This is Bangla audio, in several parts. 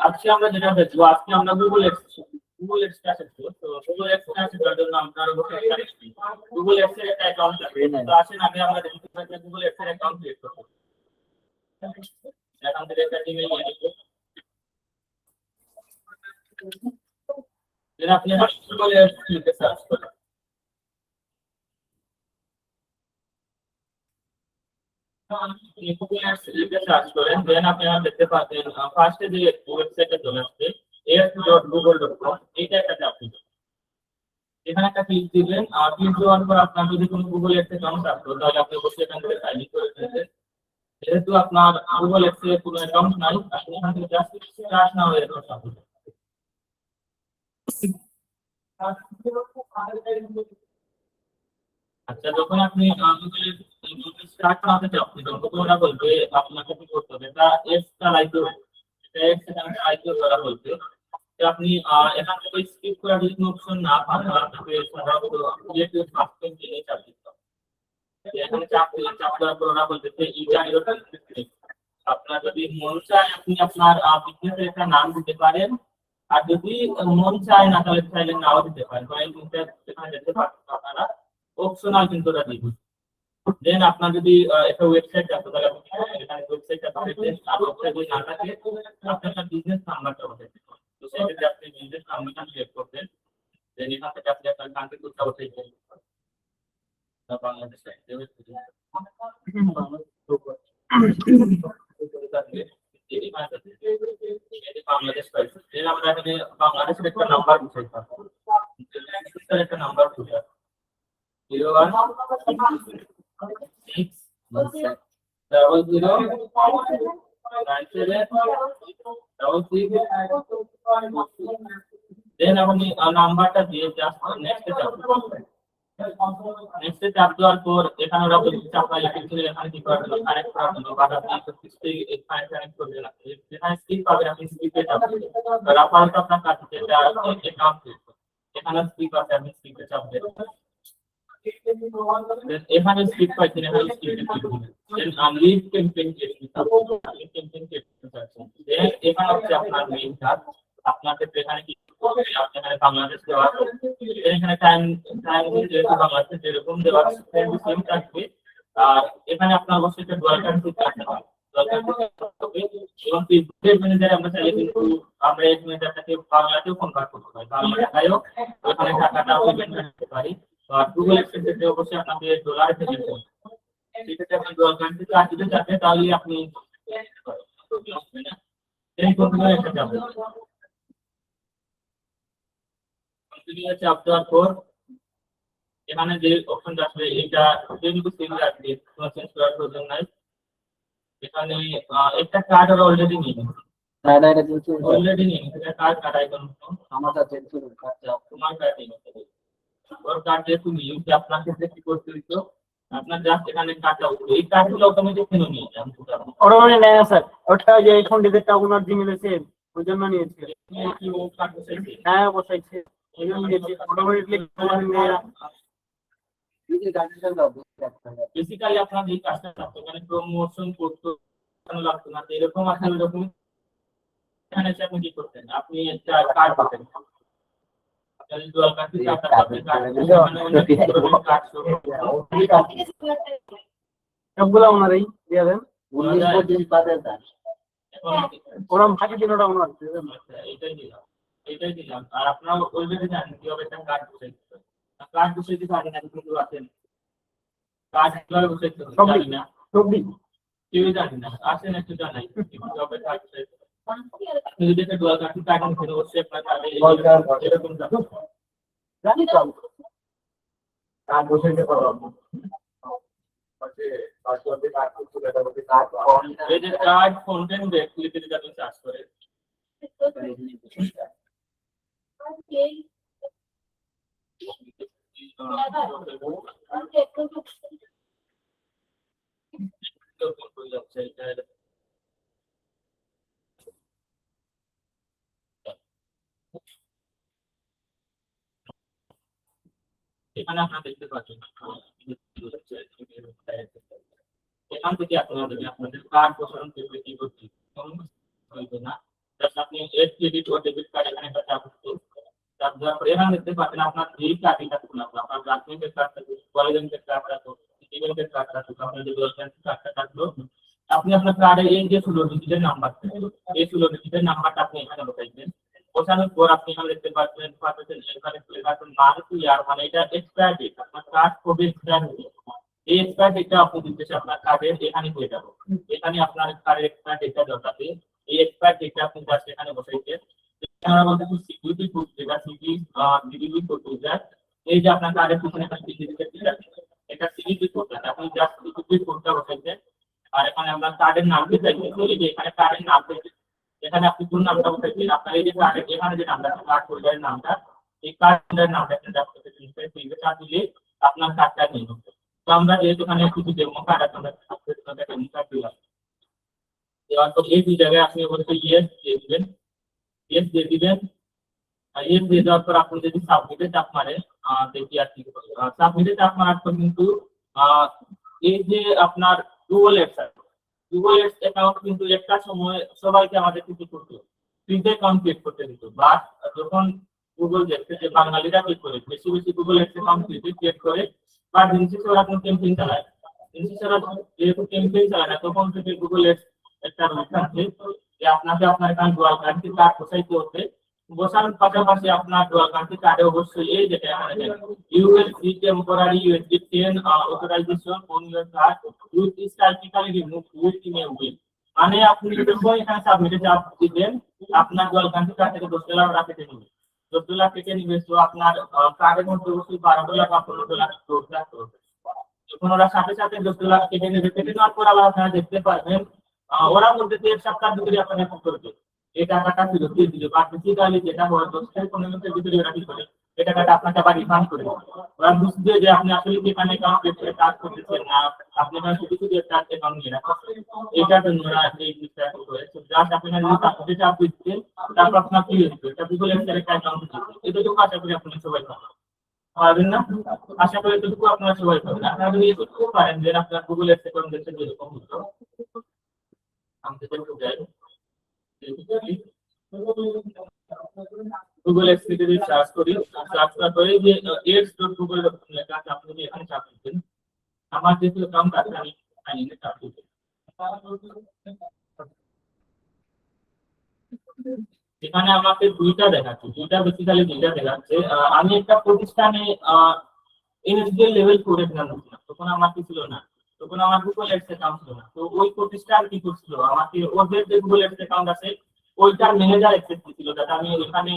আজকে আমরা যেটা দেখবো, আজকে আমরা গুগল এক্স শিখবো। তো গুগল এক্স শেখার জন্য আপনার গুগল এক্স এর একটা অ্যাকাউন্ট লাগবে। তো আসেন আগে আমরা দেখতে পাই যে গুগল এক্স এর অ্যাকাউন্ট ক্রিয়েট করতে হবে। অ্যাকাউন্টের একটা ইমেল নিয়ে নিব। দেন আপনি গুগল এক্স লিখে সার্চ করুন। গুগল এক্স লিখে সার্চ করেন, দেন আপনারা দেখতে পাবেন ফার্স্টে যে ওয়েবসাইটটা চলে আসবে x.google.com, এইটা একটা ট্যাপ দিবেন। এখানে একটা ক্লিক দিবেন, আর ক্লিক দেওয়ার পর আপনার যদি কোনো গুগল এক্স অ্যাকাউন্ট থাকতো তাহলে আপনি অবশ্যই এখান থেকে সাইন ইন করে নেবেন। যেহেতু আপনার গুগল এক্স এর কোনো অ্যাকাউন্ট নাই, আপনি এখান থেকে জাস্ট স্টার্ট নাও এর অ্যাকাউন্ট থাকবে। আচ্ছা, যখন আপনি গুগলে স্টার্ট নাওতে চাচ্ছেন তখন ওরা বলবে আপনাকে কি করতে হবে, এটা এক্স চালাইতে হবে। এটা এক্স এখানে চালাইতে করা বলবে যে আপনি এখান থেকে স্কিপ করার যদি অপশন না পান আপনাকে সাধারণত ক্রিয়েট ইউর কাস্টম জিনিস চাপ দিতে হবে। এখানে চাপ দেওয়ার পর ওরা বলতেছে ইটা ইউর বিজনেস। আপনার যদি মন চায় আপনি আপনার বিজনেসের একটা নাম দিতে পারেন, আর যদি মন চায় না তাহলে চাইলে নাও দিতে পারেন। এখানে দেখতে পাচ্ছেন আপনারা অপশনাল কিন্তু ওরা দিবেন। দেন আপনার যদি একটা ওয়েবসাইট থাকতো তাহলে আপনি এখানে ওয়েবসাইটটা পাবেন, আর ওয়েবসাইট যদি না থাকে আপনি একটা বিজনেস নাম্বারটা বসাইতে পারেন। তো সেক্ষেত্রে আপনি বিজনেস নাম্বারটা সিলেক্ট করবেন। দেন এখান থেকে আপনি আপনার কান্ট্রি কোডটা বসাইতে বাংলাদেশ বাংলাদেশ পাইছে। দেন আমরা এখানে বাংলাদেশের একটা নাম্বার বসাইতে পারবো। একটা নাম্বার বসাই 0160009766। দেন আপনি নাম্বারটা দিয়ে জাস্ট নেক্সটে চাপ দিবেন। নেক্সটে চাপ দেওয়ার পর এখানে ওরা বলছে আপনার লিখেছিল এখানে কি করতে হবে, কানেক্ট করার জন্য বাট আপনি কানেক্ট করবেন না। যেখানে স্কিপ পাবেন আপনি স্কিপে চাপ দিবেন। আর আপাতত আপনার কাছে যেটা অ্যাকাউন্ট এখানে স্কিপ আছে, আপনি স্কিপে চাপ দেবেন। এখানে স্কিপ পাইছেন, এখানে স্কিপে ক্লিক দিবেন। দেন লিভ ক্যাম্পেইন এখানে হচ্ছে আপনার মেইন কাজ। আপনাকে এখানে কি এখানে বাংলাদেশ দেওয়া আছে, এখানে টাইম যেহেতু বাংলাদেশে যেরকম দেওয়া আছে সেম থাকবে। আর এখানে আপনার অবশ্যই একটা ডলার কারেন্সি থাকতে হবে। এবং ম্যানেজারে আমরা চাইলে কিন্তু আমরা এই ম্যানেজারটাকে বাংলাতেও কনভার্ট করতে পারি, বাংলা টাকায়ও ওখানে টাকাটাও পেমেন্ট করতে পারি। আর গুগল এক্সের ক্ষেত্রে অবশ্যই আপনাকে ডলার পেমেন্ট করতে হবে। সেক্ষেত্রে আপনি ডলার কারেন্সি কাজ দিতে চাচ্ছেন তাহলে আপনি এই কন্টিনিউ একটা যাবেন। কন্টিনিউ চাপ দেওয়ার পর এখানে যে অপশনটা আসবে এটা যেহেতু সেম রাখবে, কোনো চেঞ্জ করার প্রয়োজন নাই। এখানে একটা কার্ড ওরা অলরেডি নিয়ে নিয়েছে। অলরেডি নিয়ে নিয়েছে, এটা কার্ড কাটাই করুন। আমার কাছে তোমার কার্ড নিয়ে নিতে হবে। ওর কার্ড যেহেতু নিয়ে আপনার ক্ষেত্রে কি করতে হইতো, আপনার জাস্ট এখানে কার্ডটা উঠবে, এই কার্ডগুলো অটোমেটিক কেন নিয়ে যান? অটোমেটিক নেয় না স্যার, ওটা যে এখন ডিজিটটা ওনার জিমেলে সেভ, ওই জন্য নিয়েছে। কি ও কার্ড বসাইছে? হ্যাঁ বসাইছে, ওই জন্য নিয়েছে অটোমেটিকলি নেয় না। বেসিক্যালি আপনার এই কাজটা করতে মানে প্রমোশন করতে লাগতো না, এরকম আসলে এরকম এখানে এসে আপনি কি করতেন, আপনি একটা কার্ড পাবেন। আপনার ডুয়াল কার্ড থেকে আপনার পাবেন কার্ড, মানে অনেক ধরনের কার্ড সবগুলো ওনারই দিয়ে দেন। 19 পাবেন স্যার, ওরা ভাগে দিন, ওটা ওনার এটাই দিলাম। আর আপনারা অলরেডি জানেন কিভাবে একটা কার্ড বসাইতে হবে। কার্ড বসাইতে পারেন না কিন্তু আছেন, কার্ড কিভাবে বসাইতে হবে জানি না, কেউ জানি না, আসেন একটু জানাই কিভাবে কার্ড বসাইতে হবে। আপনি যদি একটা ডুয়াল কার্ড টাকা নিতে অবশ্যই আপনার কার্ডে এরকম জানি তো কার্ড বসাইতে পারবো। এই যে কার্ড কন্টেন্ট ব্যাক লিখে যদি আপনি সার্চ করেন এখানে আপনারা দেখতে পাচ্ছেন এখান থেকে আপনারা আপনাদের কার্ড প্রসারণ করবে কি করতে হইবে না, জাস্ট আপনি এড ক্রেডিট ও ডেবিট কার্ড এখানে একটা ট্যাপ করতে, তারপর এখানে দেখতে পাচ্ছেন আপনার যেই কার্ডটা খুলুন, আপনার ব্যাংকের কার্ড থাকবে, কলেজের কার্ড থাকবে, সিটিব্যাংকের কার্ড থাকবে, আপনার যে ব্যাংকের কার্ডটা থাকলো, আপনি আপনার কার্ডে এই যে 16 ডিজিটের নাম্বার এই 16 ডিজিটের নাম্বারটা আপনি এখানে বসাইবেন। বসানোর পর আপনি এখানে দেখতে পাচ্ছেন এখানে লেখা আছে মান্থ ইয়ার, মানে এটা এক্সপায়ার ডেট, আপনার কার্ড কবে এক্সপায়ার হবে এই এক্সপায়ার ডেটটা আপনি দিতেছে আপনার কার্ডের এখানে হয়ে যাবে। এখানে আপনার কার্ডের এক্সপায়ার ডেটটা দরকার, এই এক্সপায়ার ডেটটা আপনি জাস্ট এখানে বসাইছেন। আমরা বলতে সিকিউরিটি কোড যেটা সিকিউরিটি কোড ইউজার, এই যে আপনার কার্ডের পিছনে একটা সিকিউরিটি এটা সিকিউরিটি কোড, আপনি জাস্ট সিকিউরিটি কোডটা বসাইছেন। আর এখানে আমরা কার্ডের নাম দিতে চাইছি, এই যে এখানে কার্ডের নাম দিতে, এখানে আপনি কোন নামটা বসাইছেন, আপনার এই যে কার্ডের এখানে যে নামটা কার্ড হোল্ডারের নামটা, এই কার্ড হোল্ডারের নামটা আপনি জাস্ট সিগনেচার দিলে আপনার কার্ডটা নিয়ে নেবে। তো আমরা যেহেতু এখানে কিছু ডেমো কার্ড আছে আমরা ডেমো কার্ড দিলাম, এবার তো এই দুই জায়গায় আপনি বলতে ইয়েস দিয়ে দিবেন, ইয়েস দিয়ে দিবেন। আর ইয়েস দিয়ে দেওয়ার পর আপনি যদি সাবমিটে চাপ মারেন, দেখি আর কি সাবমিটে চাপ মারার পর কিন্তু এই যে আপনার গুগল এডস অ্যাকাউন্ট কিন্তু একটা সময় সবাইকে আমাদের কিছু করতে ফ্রিতে অ্যাকাউন্ট ক্রিয়েট করতে দিত, বাট যখন গুগল দেখছে যে বাঙালিরা কি করে বেশি বেশি গুগল এডস অ্যাকাউন্ট ফ্রিতে ক্রিয়েট করে, বা দিনশেষে ওরা কোনো ক্যাম্পেইন চালায়, দিনশেষে ওরা যেহেতু ক্যাম্পেইন চালায় না, তখন থেকে গুগল এডস একটা রুলস আছে যে আপনাকে আপনার এখানে ডুয়াল কারেন্সি কার্ড বসাইতে হচ্ছে, বসানোর পাশাপাশি আপনার ডুয়াল কারেন্সি কার্ডে অবশ্যই এই যেটা এখানে you will see temporary USD 10 authorization on your card with is typically remove with in a while, মানে আপনি যখন এখানে সাবমিটে চাপ দিবেন আপনার ডুয়াল কারেন্সি কার্ড থেকে $10 কেটে নেবে, $10 কেটে নিবে। তো আপনার কার্ডের মধ্যে অবশ্যই $12 বা $15 স্টোর থাকতে হবে। যখন ওরা সাথে সাথে $10 কেটে নেবে, কেটে নেওয়ার পর আবার আপনারা দেখতে পারবেন ওরা মধ্যে 1 সপ্তাহ ভিতরে আপনাকে কি করবে, এই টাকাটা ফেরত দিয়ে দিবে, বা ফিজিক্যালি যেটা হয় 10 থেকে 15 মিনিটের ভিতরে ওরা কি করে এই টাকাটা আপনাকে আবার রিফান্ড করে দেবে। ওরা বুঝবে যে আপনি আসলে এখানে অ্যাকাউন্ট ক্রিয়েট কাজ করতেছেন না, আপনি এখানে শুধু শুধু একটা অ্যাকাউন্ট নিয়ে রাখছেন, এইটার জন্য ওরা এই জিনিসটা করে। তো জাস্ট আপনি যদি সাবমিটে চাপ দিচ্ছেন, তারপর আপনার কি হচ্ছে এটা গুগল এর একটা অ্যাকাউন্ট দিচ্ছে, এটুকু আশা করি আপনি সবাই পাবেন না, আশা করি এটুকু আপনারা সবাই পাবেন। আপনারা যদি এটুকু পারেন যে আপনার গুগল এর অ্যাকাউন্ট দেখতে যেরকম হতো, আমি তো যাই গুগল এক্স যদি সার্চ করি, সার্চ করার পরে যে x.google লেখা আছে, আপনি যদি এখানে চাপ দিবেন, আমার যেহেতু অ্যাকাউন্ট আছে আমি সাইনে চাপ দিবেন, এখানে আমাকে দুইটা দেখাচ্ছে, বেসিক্যালি দুইটা দেখাচ্ছে। আমি একটা প্রতিষ্ঠানে ইনিশিয়াল লেভেল করে দিলাম, তখন আমার কি ছিল না, তখন আমার গুগল এডস অ্যাকাউন্ট ছিল না। তো ওই প্রতিষ্ঠান কি করছিল, আমাকে ওদের যে গুগল এডস অ্যাকাউন্ট আছে ওইটার ম্যানেজার অ্যাক্সেস দিছিল, যাতে আমি এখানে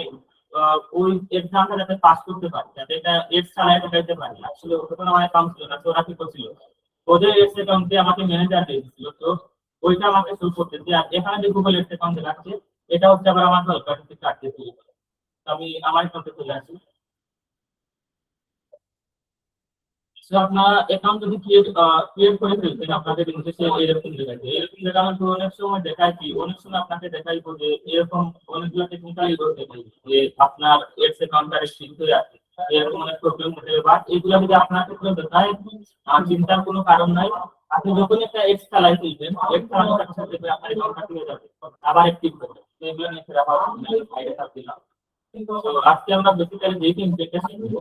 ওই এক্সামটা যাতে পাস করতে পারি, যাতে এটা এডস চালায় দেখাইতে পারি। আসলে তখন আমার অ্যাকাউন্ট ছিল না, তো ওরা কি করছিল ওদের এডস অ্যাকাউন্টে আমাকে ম্যানেজার দিয়ে দিছিল, তো ওইটা আমাকে শুরু করতেছে। আর এখানে যে গুগল এডস অ্যাকাউন্ট দেখাচ্ছে এটা হচ্ছে আবার আমার দরকার কাটতেছিল। আমি আমার অ্যাকাউন্টে চলে আসি। তো আপনার অ্যাকাউন্ট যদি ক্রিয়েট করে ফেলছেন, আপনাদের ইন্টারেস্টে এরকম দেখাচ্ছে, এরকম দেখানোর অনেক সময় দেখায় কি, অনেক সময় আপনাকে দেখাইবো যে এরকম অনেকগুলো টেকনিক্যাল ইরর দেখাই যে আপনার এডস অ্যাকাউন্টটা রেস্ট্রিক্ট হয়ে আছে, এরকম অনেক প্রবলেম হতে পারে। বাট এগুলো যদি আপনার ক্ষেত্রে দেখায় চিন্তার কোনো কারণ নাই, আপনি যখন একটা এডস চালাই ফেলবেন, এডস চালানোর সাথে সাথে আপনার অ্যাকাউন্টটা খুলে যাবে, আবার অ্যাক্টিভ হবে। তো এগুলো নিয়ে ফেরা বাইরে থাকছিলাম। আজকে আমরা বেসিক্যালি যে তিনটা শিখবো,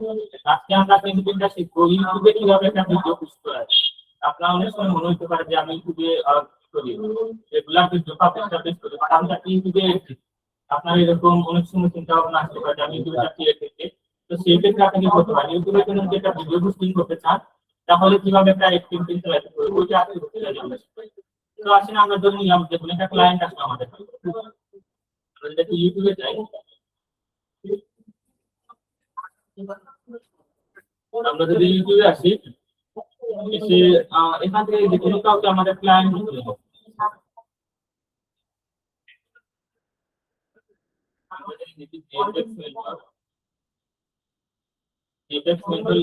আজকে আমরা তিনটা শিখবো ইউটিউবে কিভাবে একটা ভিডিও পোস্ট করা যায়। আপনার অনেক সময় মনে হতে পারে যে আমি ইউটিউবে করি রেগুলার ভিডিও পাবলিশ করি, বাট আমরা ইউটিউবে আপনার এরকম অনেক সময় চিন্তা ভাবনা আসতে পারে যে আমি ইউটিউবে ক্রিয়েট করতে, তো সেই ক্ষেত্রে আপনি কি করতে পারেন, ইউটিউবে কোনো যে একটা ভিডিও পোস্টিং করতে চান তাহলে কিভাবে একটা ক্যাম্পেইন চালাতে হবে ওইটা আপনি করতে যাবেন। তো আসলে আমরা ধরে নিলাম যে কোনো একটা ক্লায়েন্ট আসলে আমাদের, আমরা যদি ইউটিউবে যাই, আমরা যদি ইউটিউবে আসি, এসে এখান থেকে যে কোনো কাউকে আমাদের ক্লায়েন্ট দিতে হবে,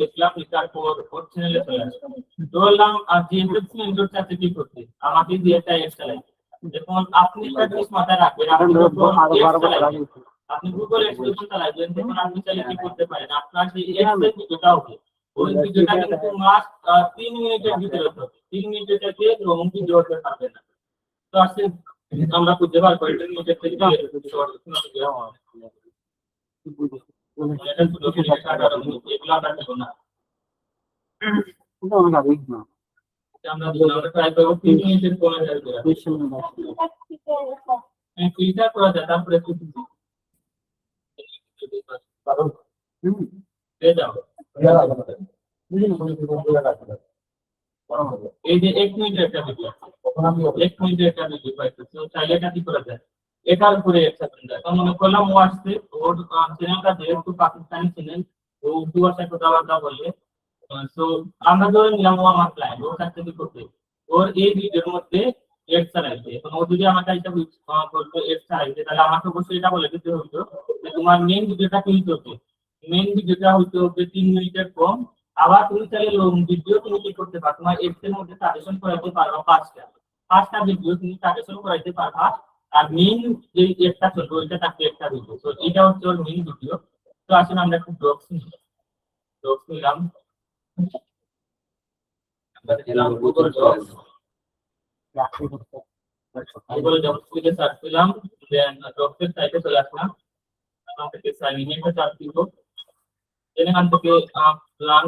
লিখলাম, লিখার পর ওর চ্যানেলে চলে আসলাম, ধরলাম আর যে মেন্টর চাচ্ছে কি করতে আমাকে দিয়ে একটা এড চালাই। দেখুন আপনি একটা জিনিস মাথায় রাখবেন, আপনি গুগল এডস চালাবেন, তখন আপনি চাইলে কি করতে পারেন, আপনার যে এডস ভিডিওটা হবে ওই ভিডিওটা কিন্তু মাত্র 3 মিনিটের ভিতরে হবে। 3 মিনিটের থেকে লং ভিডিও হতে পারবে না। তো আজকে আমরা খুঁজে বার করি 3 মিনিটের থেকে শর্ট ভিডিও এটা শুধু এগুলো আমরা দেব না। আমরা ট্রাই করব 3 মিনিটের কমে যাবে। ক্লিকার করা যায় তারপরে একটু দিয়ে দাও। এই যে 1 মিনিটের একটা ভিডিও, 1 মিনিটের একটা ভিডিও পাইছো, তো চাইলে এটা কি করা যায়, এটার উপরে একটা যায়। তো মনে করলাম ও আসছে, ওর চ্যানেলটা যেহেতু পাকিস্তানি চ্যানেল, ও উর্দু ভাষায় কথাবার্তা বলে, তো আমরা ধরে নিলাম ও আমার ক্লায়েন্ট, ওর কাছ থেকে করতে ওর এই ভিডিওর মধ্যে এড চালাইছে। এখন ও যদি আমার কাছে বলতো এড চালাইছে, তাহলে আমাকে অবশ্যই এটা বলে দিতে হতো যে তোমার মেইন ভিডিওটা ক্লিক হবে, মেইন ভিডিওটা হইতে হবে 3 মিনিটের কম। আবার তুমি চাইলে লং ভিডিও তুমি কি করতে পারো, তোমার এডস এর মধ্যে সাজেশন করাইতে পারবা 5টা ভিডিও তুমি সাজেশন করাইতে পারবা, আর মেইন যে এডটা চলবে ওইটা থাকবে একটা ভিডিও। তো এটা হচ্ছে ওর মেইন ভিডিও। তো আসলে আমরা একটু ড্রপস নিলাম, আমরা দিলাম গুগল ডক্স, গুগল ডক্স থেকে সার্চ করলাম, দেন ডক্সের সাইটে চলে আসলাম, এখান থেকে সাইন ইনটা চাপ দিব, এখান থেকে প্ল্যান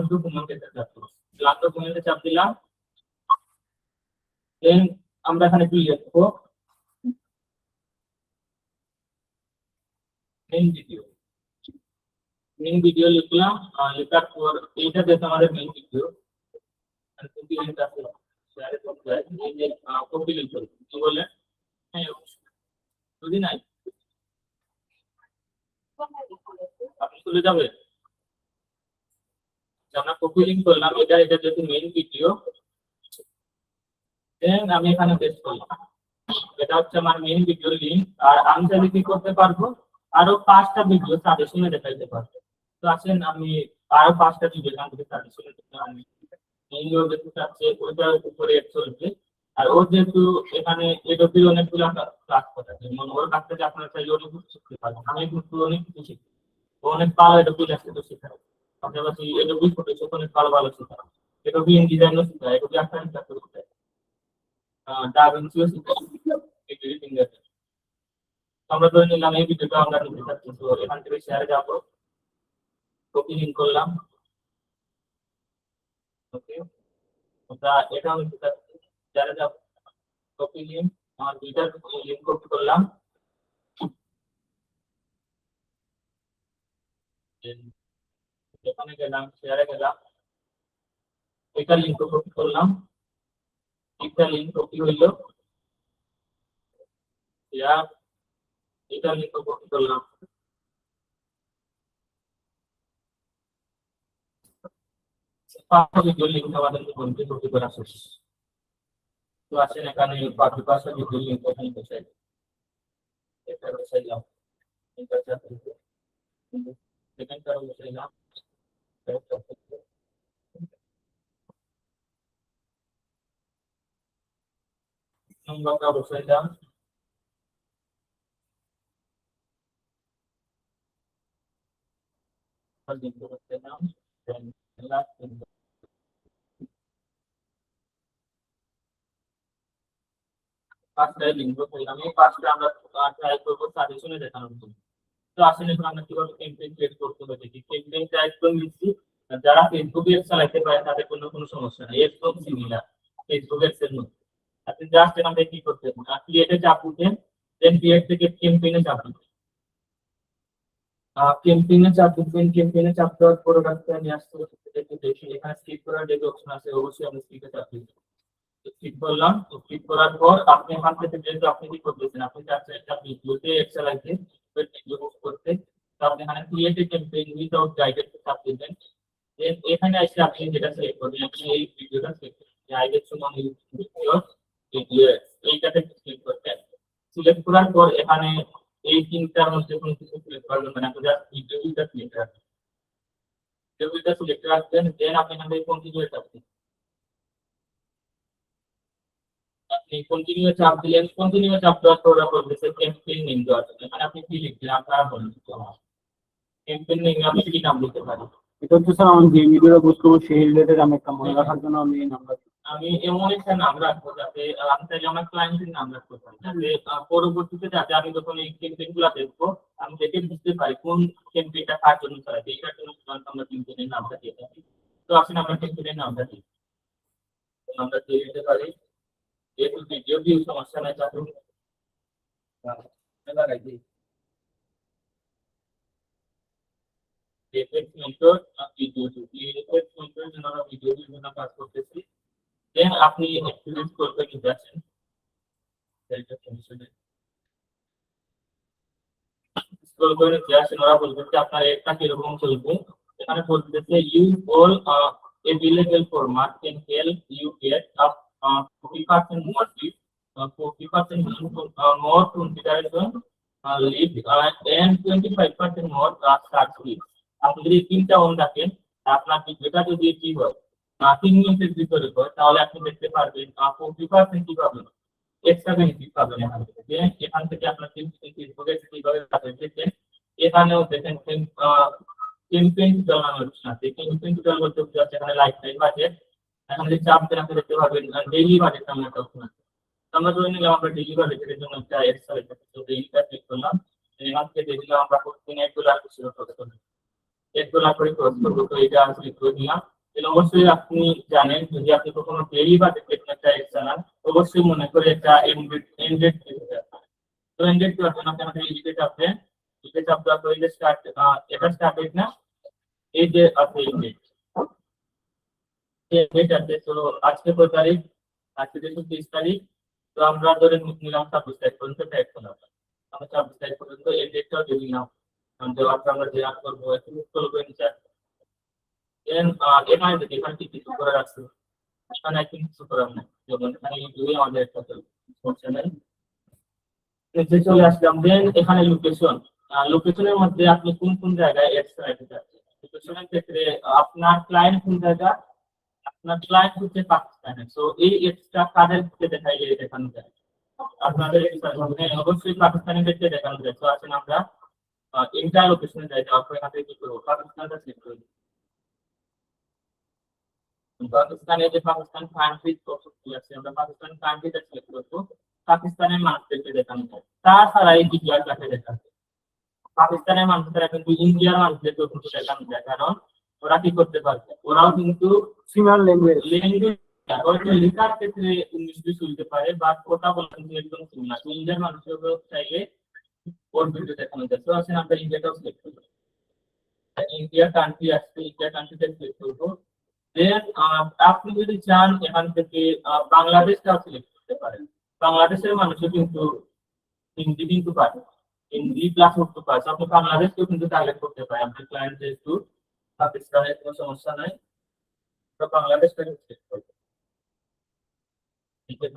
ডকুমেন্টে চাপ দিলাম, দেন আমরা এখানে কি লিখবো, মেইন ভিডিও লিখলাম, লেখার পর এইটা যেটা আমাদের মেইন ভিডিও, আর কপি লিংক আছে শেয়ারে করতে হয়, এই যে কপি লিংক কি বলে, হ্যাঁ যদি নাই আপনি চলে যাবে, আমরা কপি লিংক করলাম, এটা যেহেতু মেইন ভিডিও, দেন আমি এখানে পেস্ট করলাম, এটা হচ্ছে আমার মেইন ভিডিও লিংক। আর আমি চাইলে কি করতে পারবো, আরো 5টা ভিডিও সাজেশনে দেখাইতে পারবো। তো আসেন আমি আরো 5টা ভিডিও এখান থেকে সাজেশনে আমি মেইন যেহেতু চাচ্ছে ওইটার উপরে এড চলবে। আর ওর যেহেতু এখানে এডোবির অনেকগুলো কাজ করা আছে, মানে ওর কাছ থেকে আপনারা চাইলে অনেক কিছু শিখতে পারবেন। আমি কিন্তু অনেক কিছু শিখি, ও অনেক ভালো এডোবি লাগছে তো শেখায়, পাশাপাশি এডোবি ফটোশপ অনেক ভালো ভালো শেখায়, এডোবি ইনডিজাইনও শেখায়, এডোবি আফটার ইফেক্টও শেখায়, ডাভিনসিও শেখায়, এডিটিং এর। আমরা ধরে নিলাম এই ভিডিওটা আমরা নিতে চাচ্ছি, তো এখান থেকে শেয়ারে যাবো, কপি লিংক করলাম, ওকে আমরা এটা নিতে চাচ্ছি, শেয়ারে যাব, কপি লিংক, আমার দুইটার লিংক কপি করলাম, এখানে গেলাম, শেয়ারে গেলাম, এটা লিংক কপি করলাম, এটা লিংক কপি হইল, শেয়ার, এটা লিংক কপি করলাম, পাঁচটা ভিডিও লিংক আমাদের ফোনকে কপি করা শেষ। তো আসেন এখানে পাঁচটা ভিডিও লিংক এখানে বসাই, এটা বসাইলাম, এটা চাপতে সেকেন্ডটা বসাইলাম, নম্বরটা বসাইলাম, লিংক বসাইলাম, দেন লাস্ট পাঁচটা লিংক বসাইলাম। এই পাঁচটা আমরা ট্রাই করবো সাজেশনে দেখানোর জন্য। তো আসলে এখন আমরা কিভাবে ক্যাম্পেইন ক্রিয়েট করতে হবে দেখি। ক্যাম্পেইনটা একদম ইজি, যারা ফেসবুকে চালাতে পারে তাদের কোনো সমস্যা নেই, একদম সিমিলার ফেসবুকের এর মতো। আপনি জাস্ট এখান থেকে কি করতে হবে, ক্রিয়েটে চাপ দিবেন, দেন ক্রিয়েট থেকে ক্যাম্পেইনে চাপ দিবেন, ক্যাম্পেইনে চাপ দিবেন, ক্যাম্পেইনে চাপ দেওয়ার পর রাস্তা নিয়ে আসতে হবে, দেখি এখানে স্কিপ করার যে অপশন আছে অবশ্যই আপনি স্কিপে চাপ দিবেন। ক্লিক করলাম, তো ক্লিক করার পর আপনি এখান থেকে যেহেতু আপনি কি করতেছেন, আপনি চাচ্ছেন একটা ভিডিওতে এক্সেলাইতে ভিডিও পোস্ট করতে, তো আপনি এখানে create a campaign without guided চাপ দিবেন। দেন এখানে এসে আপনি যেটা সিলেক্ট করবেন, আপনি এই ভিডিওটা সিলেক্ট করবেন, গাইডেড সমান ভিডিও এইটাতে ক্লিক করবেন। সিলেক্ট করার পর এখানে এই তিনটার মধ্যে কোনো কিছু সিলেক্ট করবেন না, আপনি জাস্ট ভিডিওটা সিলেক্ট রাখবেন, ভিডিওটা সিলেক্ট রাখবেন, দেন আপনি এখানে কন্টিনিউ চাপ দিবেন। আপনি কন্টিনিউ চাপ দিলেন, কন্টিনিউ চাপ দেওয়ার পর বলতেছে ক্যাম্পেইন নেম দেওয়ার জন্য, মানে আপনি কি লিখবেন আপনারা বলুন, ক্যাম্পেইন নেম আপনি কি নাম দিতে পারেন, এটা হচ্ছে স্যার আমি যে ভিডিওটা পোস্ট করবো সেই রিলেটেড আমি একটা মনে রাখার জন্য আমি এই নাম্বার আমি এমন একটা নাম রাখবো যাতে আমি চাইলে আমার ক্লায়েন্টের নাম রাখতে পারি, যাতে পরবর্তীতে যাতে আমি যখন এই ক্যাম্পেইন গুলা দেখবো আমি দেখে বুঝতে পারি কোন ক্যাম্পেইনটা কার জন্য চালাতে, এটার জন্য সাধারণত আমরা ক্যাম্পেইনের নামটা দিয়ে থাকি। তো আসলে আমরা ক্যাম্পেইনের নামটা দিই, নামটা দিয়ে দিতে পারি, যেহেতু ভিডিও ভিউ সমস্যা নাই চাকরি লাগাই দিই reference method video reference method জন্য আমরা ভিডিও ভিউ জন্য কাজ করতেছি। দেন আপনি এক্সপেরিয়েন্স করতে কি যাচ্ছেন সেটা কমিশনে স্ক্রল করে নিচে আসেন, ওরা বলবে যে আপনার একটা কিরকম চলবে। এখানে বলতেছে use all available format can help you get up 40% more views, 40% more consideration, lead and 25% more search hits। আপনি যদি তিনটা অন রাখেন, আপনার ভিডিওটা যদি কি হয় 3 মিনিটের ভিতরে হয়, তাহলে আপনি দেখতে পারবেন 40% কি পাবেন, এক্সট্রা বেনিফিট পাবেন এখান থেকে। যে এখান থেকে আপনার ফেসবুকে কিভাবে কাজে দেখেন, এখানেও দেখেন ক্যাম্পেইন চালানোর অপশন আছে। ক্যাম্পেইন চালানো বলতে বোঝাচ্ছে এখানে লাইফ টাইম বাজেট, এখানে যদি চাপ দেন আপনি দেখতে পাবেন ডেইলি বাজেট নামে একটা অপশন আছে। আমরা ধরে নিলাম আমরা ডেইলি বাজেটের জন্য একটা এক্সট্রা রেখে তো ডেইলিটা ক্লিক করলাম, এখান থেকে দেখলাম আমরা প্রতিদিন $1 কিছু খরচ করব, $1 করে খরচ করবো, তো এটা ক্লিক করে দিলাম। তাহলে অবশ্যই আপনি জানেন যদি আপনি কখনো ডেইলি বাজেট একটা এড চালান, অবশ্যই মনে করে একটা এন্ডেড তো এন্ডেড করার জন্য আপনাদের ইডিটে চাপবেন, ইডিটে চাপ দেওয়ার পরে যে স্টার্ট এটা স্টার্ট ডেট না, এই যে আছে ইন্ডেট এই ডেট আছে। তো আজকে কত তারিখ, আজকে 30 তারিখ, তো আমরা ধরে নিলাম 26 তারিখ পর্যন্ত ট্যাগ করলাম, আমরা 26 তারিখ পর্যন্ত এই ডেটটাও দিয়ে দিলাম। দেওয়ার পর আমরা যে করবো একটু স্ক্রল করে নিচে দেন এখানে দেখি এখানে কি কিছু করে রাখছে, এখানে আই থিংক কিছু করার নাই, যেমন এখানে ইউটিউবে আমাদের একটা সমস্যা নেই। নিচে চলে আসলাম, দেন এখানে লোকেশন, লোকেশনের মধ্যে আপনি কোন কোন জায়গায় এড চালাতে চাচ্ছেন। লোকেশনের ক্ষেত্রে আপনার ক্লায়েন্ট কোন জায়গা, আপনার ক্লায়েন্ট হচ্ছে পাকিস্তানে, তো এই এক্সট্রা কাদেরকে দেখাইলে দেখানো যায়, আপনাদের অবশ্যই পাকিস্তানি ক্ষেত্রে দেখানো যায়। তো আসেন আমরা ইন্টার লোকেশনে যাই, যাওয়ার পর এখান থেকে কি করবো, পাকিস্তানটা সিলেক্ট করবো। পাকিস্তানে যে পাকিস্তান কান্ট্রি কি আছে, আমরা পাকিস্তান কান্ট্রিটা সিলেক্ট করবো, পাকিস্তানের মানুষদেরকে দেখানো যায়। তাছাড়া এই ইন্ডিয়ার কাছে দেখানো যায়, পাকিস্তানের মানুষেরা কিন্তু ইন্ডিয়ার মানুষদেরকে কিন্তু দেখানো যায়, কারণ ওরা কি করতে পারবে, ওরাও কিন্তু সিমিলার ল্যাঙ্গুয়েজ হয়তো লেখার ক্ষেত্রে ইংলিশ শুনতে পারে, বাট ওটা বলা কিন্তু একদম সিমিলার। তো ইন্ডিয়ার মানুষেরও চাইলে ওর ভিডিও দেখানো যায়। তো আসলে আমরা ইন্ডিয়াটাও সিলেক্ট করবো, ইন্ডিয়া কান্ট্রি আসছে, ইন্ডিয়া কান্ট্রিটা সিলেক্ট করবো। দেন আপনি যদি চান এখান থেকে বাংলাদেশটাও সিলেক্ট করতে পারেন, বাংলাদেশের মানুষও কিন্তু হিন্দি কিন্তু পারে, হিন্দি প্লাস উর্দু পারে, আপনি বাংলাদেশকেও কিন্তু টার্গেট করতে পারেন। আপনি ক্লায়েন্ট যেহেতু পাকিস্তানের কোনো সমস্যা নাই, তো বাংলাদেশটাকে সিলেক্ট করবো।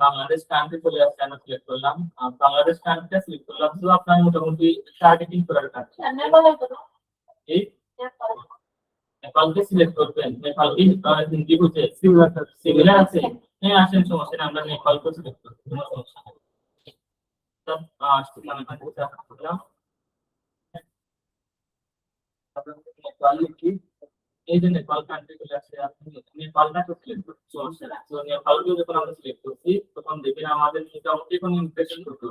বাংলাদেশ কান্ট্রি চলে আসছে, আমরা সিলেক্ট করলাম, বাংলাদেশ কান্ট্রিটা সিলেক্ট করলাম। তো আপনার মোটামুটি টার্গেটিং করার কাজ এই নেপালকে সিলেক্ট করবেন, নেপাল কি হিন্দি বুঝে সিমিলার আছে, হ্যাঁ আসেন সমস্যা নেই, আমরা নেপালকে সিলেক্ট করব, কোনো সমস্যা নেই। তো আসলাম এখানে করলাম, নেপাল কি এই যে নেপাল কান্ট্রি চলে আসছে, আপনি নেপালটা তো সিলেক্ট করতে সমস্যা নেই। তো নেপালকে যখন আমরা সিলেক্ট করছি তখন দেখেন আমাদের মোটামুটি কোনো ইমপ্রেশন হতো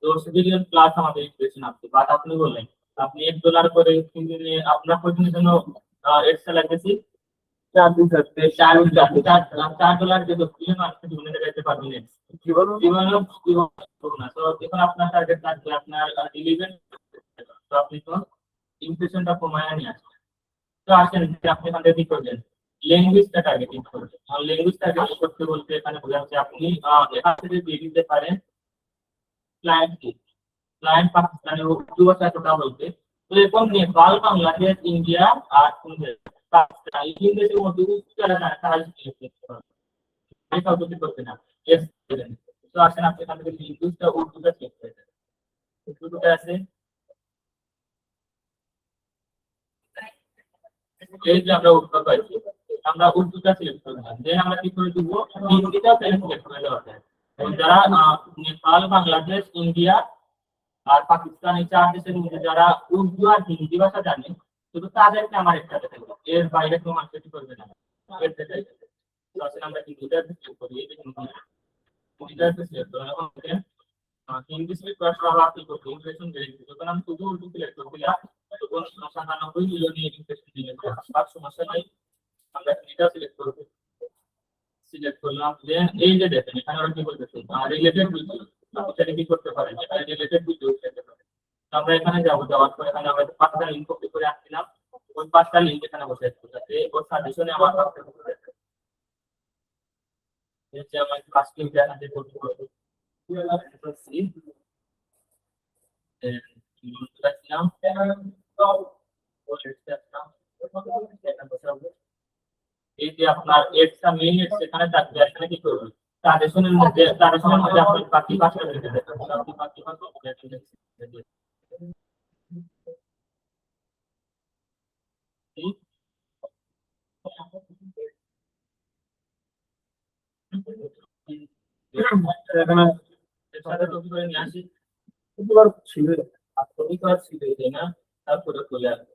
10 মিলিয়ন প্লাস আমাদের ইমপ্রেশন আসছে। বাট আপনি বললেন আপনি $1 করে কিনে আপনার প্রতিদিনের জন্য এক্সট্রা লাগতেছি $4 যে 10 মিলিয়ন মানুষকে জীবনে দেখাইতে পারবেন জীবন না। তো এখন আপনার টার্গেট থাকবে আপনার 11, তো আপনি তো ইমপ্রেশনটা কমায় নিয়ে আসবেন। তো আসেন আপনি এখান থেকে কি করবেন, ল্যাঙ্গুয়েজটা টার্গেটিং করবেন। আর ল্যাঙ্গুয়েজ টার্গেটিং করতে বলতে এখানে বোঝা যাচ্ছে আপনি এখান থেকে দিয়ে দিতে পারেন ক্লায়েন্ট কি, ক্লায়েন্ট পাকিস্তানের উর্দু ভাষায় কথা বলতে, তো এরকম নেপাল, বাংলাদেশ, ইন্ডিয়া আর পাকিস্তান এই তিন দেশের মধ্যে যারা তারা এটা যদি করতে না তো আসেন আপনি এখান থেকে ল্যাঙ্গুয়েজটা উর্দুটা চেক করে দেন, উর্দুটা আছে এই যে আমরা উর্দু পাইছি, আমরা উর্দুটা সিলেক্ট করলাম। দেন আমরা কি করে দিব, হিন্দিটা সিলেক্ট করে দেওয়া যায়। যারা নেপাল, বাংলাদেশ, ইন্ডিয়া আর পাকিস্তান এই 4 দেশের মধ্যে যারা উর্দু আর হিন্দি ভাষা জানে, শুধু তাদেরকে আমার একটা দেখাবো, এর বাইরে কোনো মানুষ কি করবে না। এর দেখাই আসলে আমরা কি দুটার সিলেক্ট করি, এই দেখুন দুটার সিলেক্ট করি এখন দেখেন ইংলিশ রিকোয়ার্ড করা কি করতে ইমপ্রেশন বেরিয়ে গেছে, যখন আমি শুধু উর্দু সিলেক্ট করব তখন 97 মিলিয়ন ইমপ্রেশন দিয়ে দেবে, আর সমস্যা নাই। আমরা এটা সিলেক্ট করব, সিলেক্ট করলাম দেন এই যে দেখেন এখানে আমরা কি বলতেছি রিলেটেড ভিডিও, আপনি কি করতে পারেন এখানে রিলেটেড ভিডিও দিতে পারেন। তো আমরা এখানে যাব, যাওয়ার পরে এখানে আমরা পাঁচটা লিংক কপি করে আনছিলাম, ওই পাঁচটা লিংক এখানে বসে আছে যাতে ওর সাজেশনে আমার পাঁচটা বসে আছে। যে আমার ক্লাস লিংক এখানে কপি করব, এই যে আপনার এক্সট্রা মেইন এখানে থাকবে, এখানে কি করবেন সাজেশনের মধ্যে আপনার বাকি ভাষা লিখে দেবেন, বাকি ভাষা লিখে দেবেন। এখানে সাথে টপি করে নিয়ে আসি, প্রতিবার ছিল আর টপি করা ছিল তাই না, তারপরে চলে আসবে।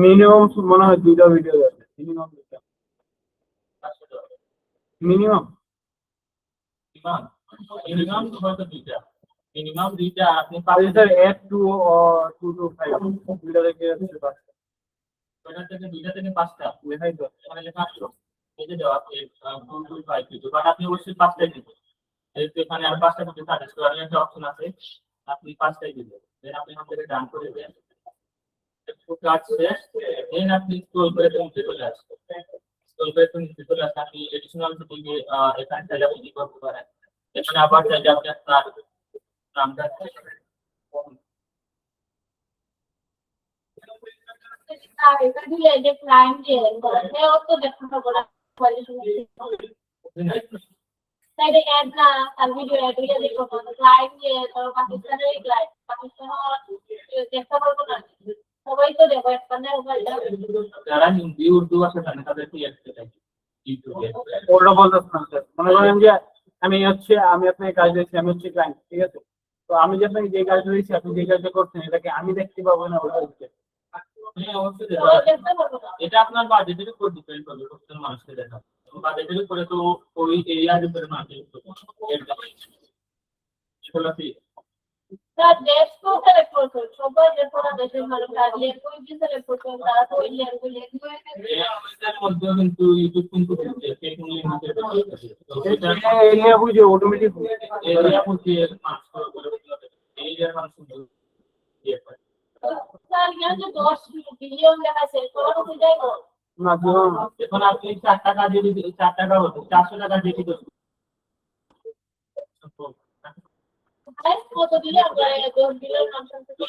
মিনিমাম মনে হয় 2টা ভিডিও যাবে মিনিমাম, মিনিমাম মিনিমাম হয়তো দুইটা আপনি স্যার 8 to 2 to 5 দুইটা থেকে দুইটা থেকে পাঁচটা লেখাই তো এখানে লেখা আসলো, এই যে দেওয়া আছে 2 to 5 ভিডিও, বাট আপনি অবশ্যই পাঁচটাই দিবেন, যেহেতু এখানে আর পাঁচটা ভিডিও সাজেস্ট করার একটা অপশন আছে, আপনি পাঁচটাই দিবেন। দেন আপনি এখান থেকে ডান করে দেন, কাজ শেষ, দেন আপনি স্ক্রল করে নিচে চলে আসবেন, স্ক্রল করে নিচে চলে আসলে আপনি এডিশনাল সেটিংয়ে এখানে চাইলে আপনি কি করতে পারেন, এখানে আবার চাইলে আপনি আপনার নামটা এটা দিলে যে ক্লায়েন্ট যে সেও তো দেখানো করা সাইডে অ্যাড না আর ভিডিও অ্যাড হয়ে দেখো ক্লায়েন্ট যে পাকিস্তানের ক্লায়েন্ট পাকিস্তান চেষ্টা করবো না সবাই তো দেখো একখানের উপর যারা হিন্দি উর্দু ভাষা জানে তাদের কি একটা থাকে ইউটিউবে ওরা বলতেছে না স্যার, মনে করেন যে আমি আপনাকে কাজ দিয়েছি, আমি হচ্ছে ক্লায়েন্ট, ঠিক আছে, তো আমি যে আপনাকে যে কাজটা দিয়েছি আপনি যে কাজটা করছেন এটাকে আমি দেখতে পাবো না ওটা হচ্ছে হ্যাঁ অবশ্যই দেখা এটা আপনার বাজেটের উপর ডিপেন্ড করবে, প্রত্যেক মানুষকে দেখা বাজেটের উপরে তো ওই এরিয়ার উপরে মার্কেট এগুলো কি স্যার দেশ তো সিলেক্ট করছো সবাই যে পুরো দেশের মানুষ আসলে কোই কি সিলেক্ট করছো তারা তো ওই ল্যাঙ্গুয়েজ আমাদের মধ্যে কিন্তু ইউটিউব কিন্তু টেকনোলজি এরিয়া বুঝে অটোমেটিক এরিয়া বুঝে মানুষ এরিয়ার মানুষ কিন্তু স্যার এখানে 10 বিলিয়ন লেখা আছে তোমরা তো যাইবো না জীবন এখন আপনি 4 টাকা দিয়ে 4 টাকা হতো 400 টাকা দিয়ে দিতে কত দিলে আমরা 10 বিলিয়ন মানুষের থেকে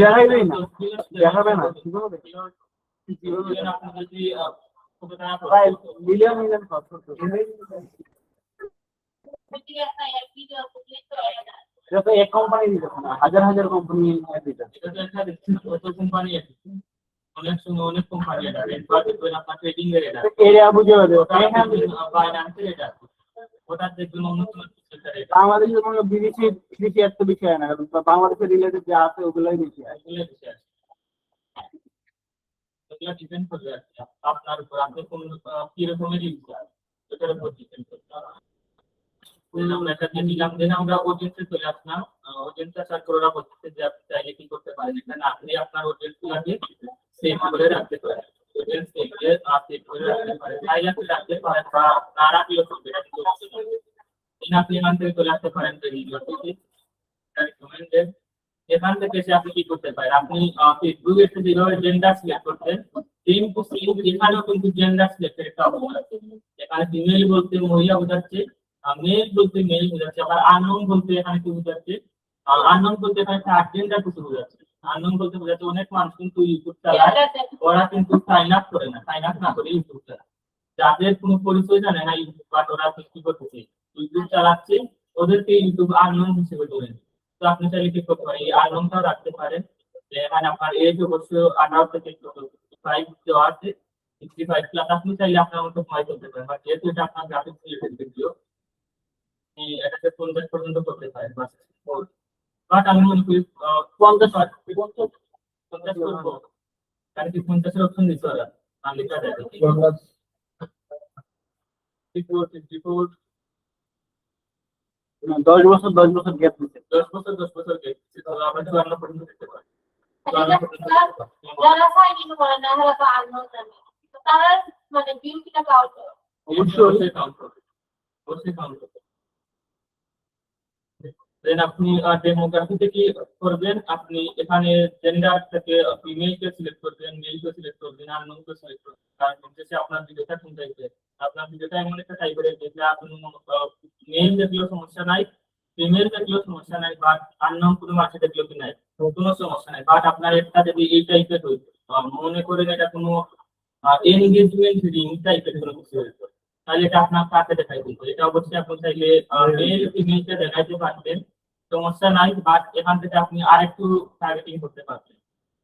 দেখাইবেই না, দেখাবে না কি বলবে আপনি যদি প্রায় বিলিয়ন মিলিয়ন কত একটা ভিডিও ক্লিক করে এটা তো এক কোম্পানি দিতে না, হাজার হাজার কোম্পানি দিতে এটা তো একটা কত কোম্পানি আছে, অনেক সময় অনেক কোম্পানি আছে রেট বাজেট করে আপনার ট্রেডিং এর এটা এরিয়া বুঝে হবে ফাইন্যান্সের এটা ওটা দেখবেন অন্য কোনো সেক্টর এটা বাংলাদেশের কোনো বিদেশি কৃষি এত বেশি হয় না, কারণ বাংলাদেশের রিলেটেড যা আছে ওগুলোই বেশি হয়। এগুলো বেশি আছে, এগুলো ডিপেন্ড করবে আপনার উপর, আপনি কোন কি রকমের ইউজ করেন এটার উপর ডিপেন্ড করবে। আমরা একটা দিলাম দেন আমরা অডিয়েন্সে চলে আসলাম, অডিয়েন্স আসার পর ওরা বলতেছে যে আপনি চাইলে কি করতে পারেন, এখানে আপনি আপনার অডিয়েন্সগুলোকে সেভ করে রাখতে পারেন, অডিয়েন্স সেভ করে রাখতে পারেন, চাইলে আপনি রাখতে পারেন বা না রাখলেও চলবে, আপনি এখান থেকে চলে আসতে পারেন রিকমেন্ডেড, এখান থেকে এসে আপনি কি করতে পারেন, আপনি ফেসবুকে এসে যেভাবে জেন্ডার সিলেক্ট করতেন সেম টু সেম এখানেও কিন্তু জেন্ডার সিলেক্টের একটা অপশন আছে, এখানে ফিমেল বলতে মহিলা বোঝাচ্ছে, মেল বলতে মেল বোঝাচ্ছে, আবার আননোন বলতে এখানে কি বোঝাচ্ছে, আননোন বলতে এখানে থার্ড জেন্ডার কিছু বোঝাচ্ছে, আননোন বলতে বোঝাচ্ছে অনেক মানুষ কিন্তু ইউটিউব চালায় ওরা কিন্তু সাইন আপ করে না, সাইন আপ না করে ইউটিউব চালায়, যাদের কোনো পরিচয় জানে না ইউটিউব, বাট ওরা কি করতেছে ইউটিউব চালাচ্ছে, ওদেরকে ইউটিউব আননোন হিসেবে ধরে নেয়। তো আপনি চাইলে কি করতে পারেন, এই আননোনটাও রাখতে পারেন যে এখানে আপনার এজ অবশ্যই 18 থেকে 65 দেওয়া আছে, 65 প্লাস। আপনি চাইলে আপনার মতো সময় করতে পারেন, বাট যেহেতু এটা আপনার গ্রাফিক্স রিলেটেড ভিডিও, এটাকে 50 পর্যন্ত করতে পারেন বাস। বাট আমি মনে করি 50 করবো, কারণ কি 50-এর অপশন দিতে ওরা লেখা যায় 54, 10 বছর গ্যাপ দিতে। 10 বছর গেছে, তো আমরা 54 পর্যন্ত দেখতে পারি। যারা সাইন ইন করে না তারা তো আননোন জানে, তো তারা মানে বিউটিটা কাউন্ট করে। অবশ্যই কাউন্ট করবে, অবশ্যই কাউন্ট করবে। দেন আপনি ডেমোগ্রাফিতে কি করবেন, আপনি এখানে জেন্ডার থেকে ফিমেলকে সিলেক্ট করবেন, মেলকে সিলেক্ট করবেন, আননোনকে সিলেক্ট করবেন। কারণ হচ্ছে আপনার ভিডিওটা কোন টাইপের, আপনার ভিডিওটা এমন একটা টাইপের যেটা কোনো মেল দেখলেও সমস্যা নাই, ফিমেল দেখলেও সমস্যা নাই, বাট আননোন কোনো মাসে দেখলেও কি নাই কোনো সমস্যা নাই। বাট আপনার এটা যদি এই টাইপের হইতো, মনে করেন এটা কোনো এনগেজমেন্ট রিং টাইপের কোনো কিছু হইতো, তাহলে এটা আপনার কাছে দেখাই দিত। এটা অবশ্যই আপনি চাইলে মেল ফিমেলকে দেখাইতে পারবেন, সমস্যা নাই। বাট এখান থেকে আপনি আরেকটু টার্গেটিং করতে পারবেন,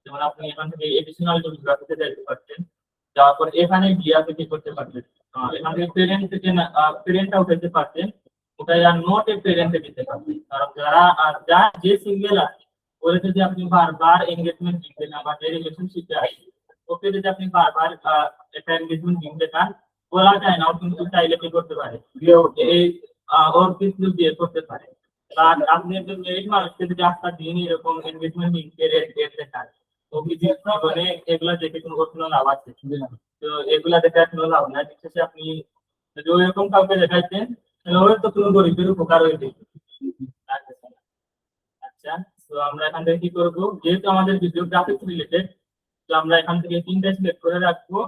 যেমন আপনি এখান থেকে এডিশনাল জিওগ্রাফিতে যাইতে পারছেন, যাওয়ার পর এখানে গিয়ে কি করতে পারবেন, এখান থেকে পেরেন্ট থেকে পেরেন্টটা উঠাইতে পারছেন, ওটাই আর নোট এ পেরেন্টে দিতে পারবেন। কারণ যারা যে সিঙ্গেল আছে ওরে যদি আপনি বারবার এনগেজমেন্ট দিতে না বা যে রিলেশনশিপে আছে ওকে যদি আপনি বারবার একটা এনগেজমেন্ট দিতে চান, বলা যায় না ও কিন্তু চাইলে কি করতে পারে, এই ওর কিন্তু বিয়ে করতে পারে। আর আপনি একজন মেরিট মানুষকে যদি আপনার দিন এরকম এনগেজমেন্ট লিঙ্কে দেখতে চান, ও কি জীবনে এগুলা দেখে কোনো লাভ আছে? তো এগুলা দেখে কোনো লাভ নাই। বিশেষে আপনি যদি ওইরকম কাউকে দেখাইছেন তাহলে ওর তো কোনো গরিবের উপকার হয়ে আচ্ছা। তো আমরা এখান থেকে কি করবো, যেহেতু আমাদের ভিডিও গ্রাফিক্স রিলেটেড, তো আমরা এখান থেকে 3টা সিলেক্ট করে রাখবো।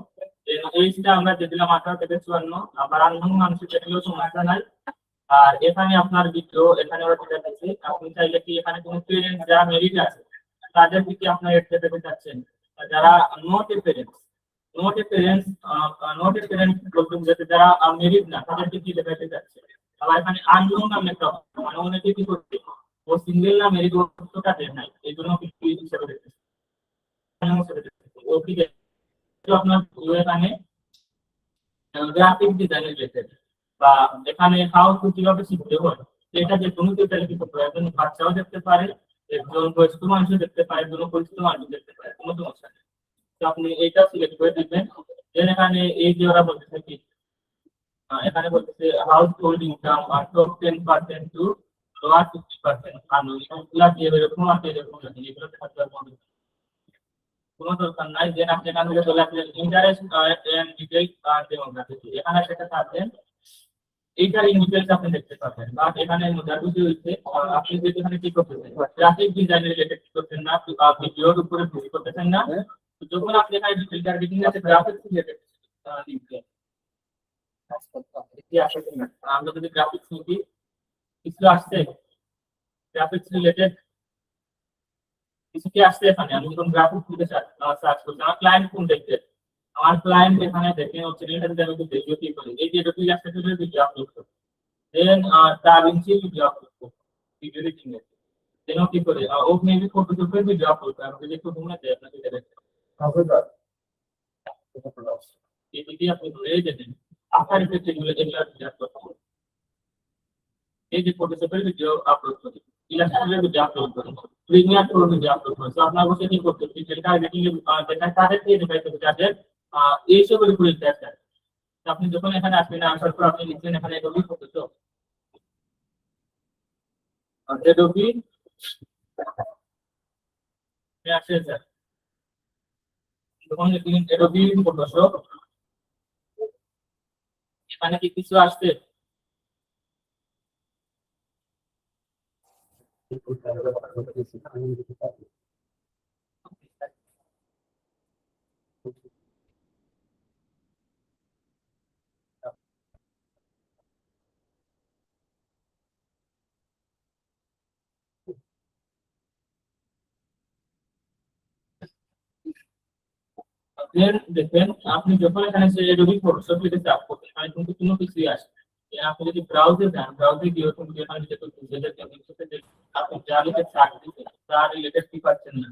এইটা আমরা দিয়ে দিলাম 18 থেকে 54, আবার আননোন মানুষের দেখলেও সমস্যা নাই। আর এখানে আপনার ভিডিও এখানে ওরা যেটা দিচ্ছে, আপনি চাইলে কি এখানে কোনো পেরেন্টস যারা মেরিট আছে তাদের কি আপনার এড পেতে চাচ্ছেন, যারা নট এ পেরেন্টস, বলতে বোঝাতে যারা মেরিট না তাদেরকে কি দেখাতে চাচ্ছে। আবার এখানে আননোন নামে একটা মানে অনেকে কি করছে, ও সিঙ্গেল না মেরিট ওটা দেয় নাই, এই জন্য কি হিসেবে দেখতেছে ও কি আপনার এখানে গ্রাফিক ডিজাইন রিলেটেড বা এখানে হাউ টু কিভাবে শিখতে হয়, এটা যে কোনো কেউ চাইলে কি করতে পারে, একজন বাচ্চাও দেখতে পারে, একজন বয়স্ক মানুষও দেখতে পারে, একজন পরিচিত মানুষ দেখতে পারে, কোনো সমস্যা নেই। তো আপনি এইটা সিলেক্ট করে দিবেন। দেন এখানে এই যে ওরা বলতেছে কি, এখানে বলতেছে হাউস হোল্ড ইনকাম আর টপ 10% টু লোয়ার 50%, আর এগুলা দিয়ে এরকম আছে, এরকম আছে, এগুলো থাকতে হবে কোনো দরকার নাই। যে আপনি এখান থেকে চলে আসলেন ইন্টারেস্ট এন্ড ডিটেইলস আর ডেমোগ্রাফি, এখানে সেটা থাকবেন, এইটার ডিটেইলস আপনি দেখতে পাবেন। বাট এখানে মজার বিষয় হচ্ছে আপনি যদি এখানে কি করতেছেন, গ্রাফিক ডিজাইন রিলেটেড করতেন না, ভিডিওর উপরে ভিডিও করতেছেন না, তো যখন আপনি এখানে ডিটেইল টার্গেটিং আছে গ্রাফিক্স রিলেটেড লিখবেন। আমরা যদি গ্রাফিক্স লিখি কিছু আসছে, গ্রাফিক্স রিলেটেড কিছু কি আসছে এখানে, আমি যখন গ্রাফিক্স লিখে সার্চ করছি আমার ক্লায়েন্ট কোন দেখতে, আমার ক্লায়েন্ট এখানে দেখেন হচ্ছে এটা আমি ভিডিও কি করি, এই যে ভিডিও আসছে ভিডিও আপলোড করি, দেন DaVinci ভিডিও আপলোড করি, ভিডিও এডিটিং এর দেন কি করে ও মেবি ফটোশপের ভিডিও আপলোড করে, আমি যদি প্রথমে দেই আপনাকে দেখতে এই ভিডিও আপলোড করে এই দেন আফটার ইফেক্ট এগুলো আপলোড করি, এই যে ফটোশপের ভিডিও আপলোড করি, ইলাস্ট্রেটরের ভিডিও আপলোড করি, প্রিমিয়ার প্রো ভিডিও আপলোড করি। তো আপনার বসে কি করতে হবে, সেটা এডিটিং এর দেখা তাদের দিয়ে দেখাইতে হবে যাদের এই সবের উপরে ইন্টারেস্ট আছে। আপনি যখন এখানে আসবেন আসার পর আপনি লিখবেন এখানে এডোবি ফটোশপ, এডোবি আসে স্যার, যখন লিখবেন এডোবি ফটোশপ এখানে কি কিছু আসছে, দেখবেন আপনি যখন এখানে এডোবি ফটোশপ লিখে চাপ করবেন এখানে কিন্তু কোনো কিছুই আসবে, আপনি যদি ব্রাউজে যান, ব্রাউজে গিয়ে তুমি যেখানে যেতে আপনি যা রিলেটেড সার্চ দিচ্ছেন তার রিলেটেড কি পাচ্ছেন না,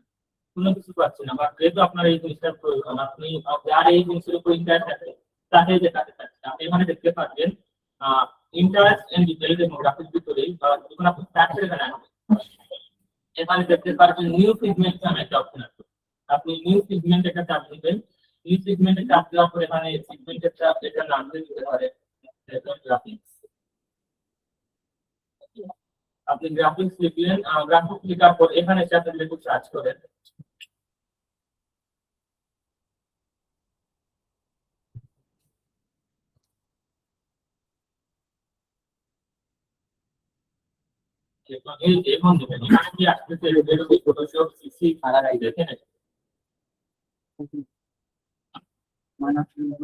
কোনো কিছু পাচ্ছেন না। বাট যেহেতু আপনার এই জিনিসটার প্রয়োজন, আপনি যার এই জিনিসের উপর ইন্টারেস্ট আছে তাকে দেখাতে চাচ্ছেন, আপনি এখানে দেখতে পাচ্ছেন ইন্টারেস্ট এন্ড ডিটেইল ডেমোগ্রাফির ভিতরেই যখন আপনি সার্চ করে দেন এখানে দেখতে পারবেন নিউ সিগমেন্ট নামে একটা অপশন আছে। আপনি নিউ সিগমেন্ট একটা চাপ দিবেন, নিউ সিগমেন্টে চাপ দেওয়ার পর এখানে সিগমেন্টের চাপ এটা নাম দিতে পারে গ্রাফিক্স। আপনি গ্রাফিক্স লিখলেন, গ্রাফিক্স লেখার পর এখানে চাপে একটু সার্চ করেন। এই এখন দেখেন এখানে কি আসতেছে এরকম ফটোশপ সিসি কালার দেখেন।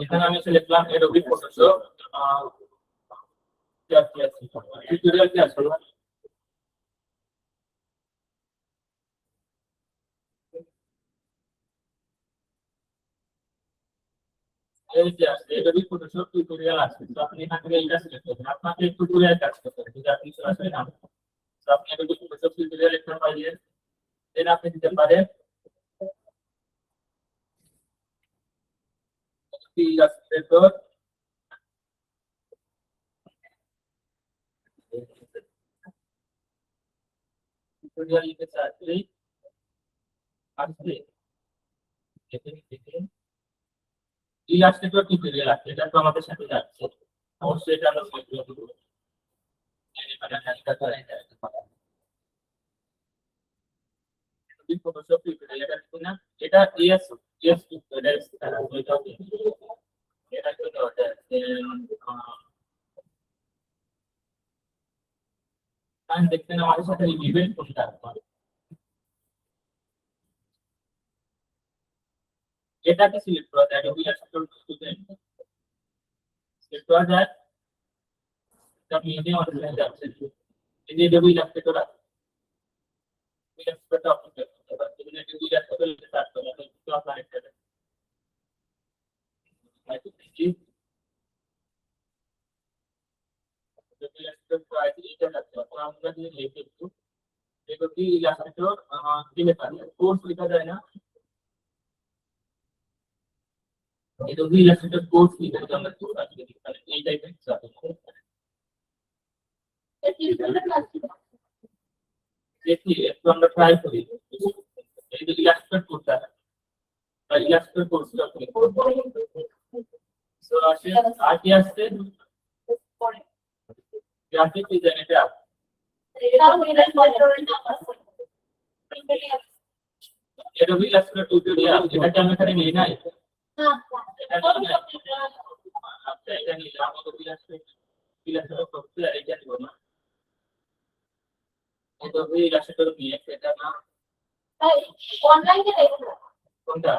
এখানে আমি লিখলাম এডোবি ফটোশপ টিউটোরিয়াল কি আছে এই যে আছে এডোবি ফটোশপ টিউটোরিয়াল আছে, তো আপনি এখান থেকে এটা সিলেক্ট করবেন। আপনাকে টিউটোরিয়াল কাজ করতে হবে, যদি আপনি সরাসরি না তো আপনি এডোবি ফটোশপ টিউটোরিয়াল একটা পাইলেন, দেন আপনি দিতে পারেন ইলাস্ট্রেটর টিউটোরিয়াল লিখে সার্চ দিই, আসবে দেখেন ইলাস্ট্রেটর টিউটোরিয়াল আছে, এটা তো আমাদের সাথে যাচ্ছে, অবশ্যই এটা আমরা সিলেক্ট করব। ফটোশপ টিউটোরিয়াল এটা কি না, এটা ইএস ইএস টিউটোরিয়াল এটা কি ওটা কারণ দেখতেন আমাদের সাথে ইভেন্ট কোনটা আছে, এটাকে সিলেক্ট করা যায় অ্যাডোবি ইলাস্ট্রেটর স্টুডেন্ট সিলেক্ট করা যায়। আপনি এনে আমাদের সাথে যাচ্ছেন, এই যে অ্যাডোবি ইলাস্ট্রেটর আছে, ইলাস্ট্রেটর আপনি করতে পারেন, যদি অ্যাডোবি ইলাস্ট্রেটর সার্চ করেন তো আপনার একটা ইলাস্ট্রেটর প্রাইস এটা আছে। এখন আমরা যদি লিখি একটু এডোবি ইলাস্ট্রেটর কি লেখা যায়, কোর্স লেখা যায় না, এডোবি ইলাস্ট্রেটর কোর্স লিখে আমরা কোর্স আসলে লিখতে এই টাইপের কিছু আছে। দেখি একটু আমরা ট্রাই করি, এই যে ইলাস্ট্রেটর কোর্সটা ইলাস্ট্রেটর কোর্সটা সো আসে আর কি আসছে গ্রাফিক ডিজাইন, এটা এডোবি ইলাস্ট্রেটর টিউটোরিয়াল এটাকে আমি এখানে নিই নাই, আচ্ছা এটা নিলাম এডোবি ইলাস্ট্রেটর সফটওয়্যার এটা নিব না, এডোবি ইলাস্ট্রেটর নিয়ে সেটা না অনলাইনে দেখো কোনটা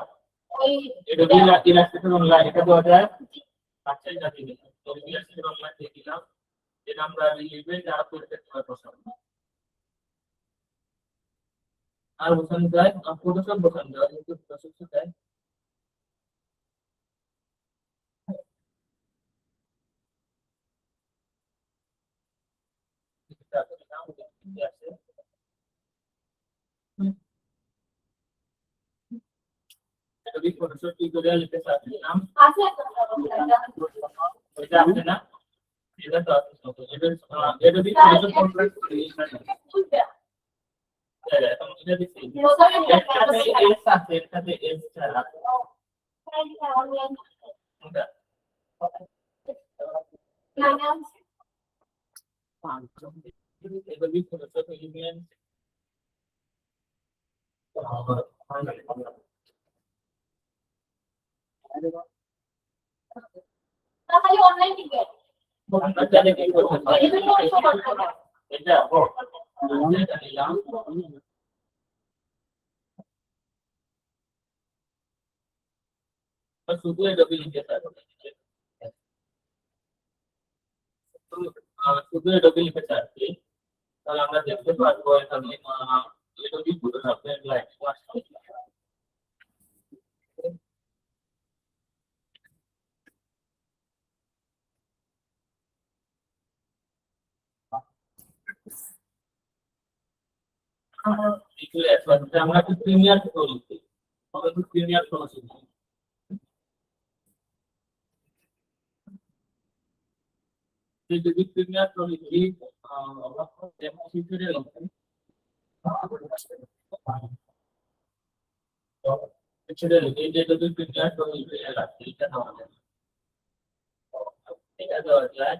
ওই এডোবি ইলাস্ট্রেটর অনলাইন এটা দেওয়া যায়। আচ্ছা এটা দিয়ে দিলাম এডোবি ইলাস্ট্রেটর অনলাইন দিয়ে দিলাম, এটা আমরা লিখবে যারা করতে পছন্দ আর বসানো যায় ফটোশপ বসানো যায়, কিন্তু ফটোশপ চাই এডোবি ফটোশপ টিউটোরিয়াল লিখে সার্চ দিলাম, আছে এটা আছে না, এটা তো আছে এডোবি ফটোশপ এখন এটা দিচ্ছি একটাতে এস আছে, একটাতে এস ছাড়া কোনটা এডোবি ফটোশপ এলিমেন্ট তাহলে অনলাইন টিকেট আমরা জানি কি করতে পারি এটা এটা নিলাম, শুধু এডোবি লিখে সার্চ শুধু এডোবি লিখে সার্চ দিই, তাহলে আমরা দেখতে পারবো এখানে এডোবি ফটোশপ এর লাইন চলে আসবে আমরা একটু প্রিমিয়ার করছি আমরা একটু প্রিমিয়ার করছি এই যদি প্রিমিয়ার করছি যেমন টিউটোরিয়াল টিউটোরিয়াল এই যে যদি প্রিমিয়ার করছি এটা দেওয়া যায় এটা দেওয়া যায়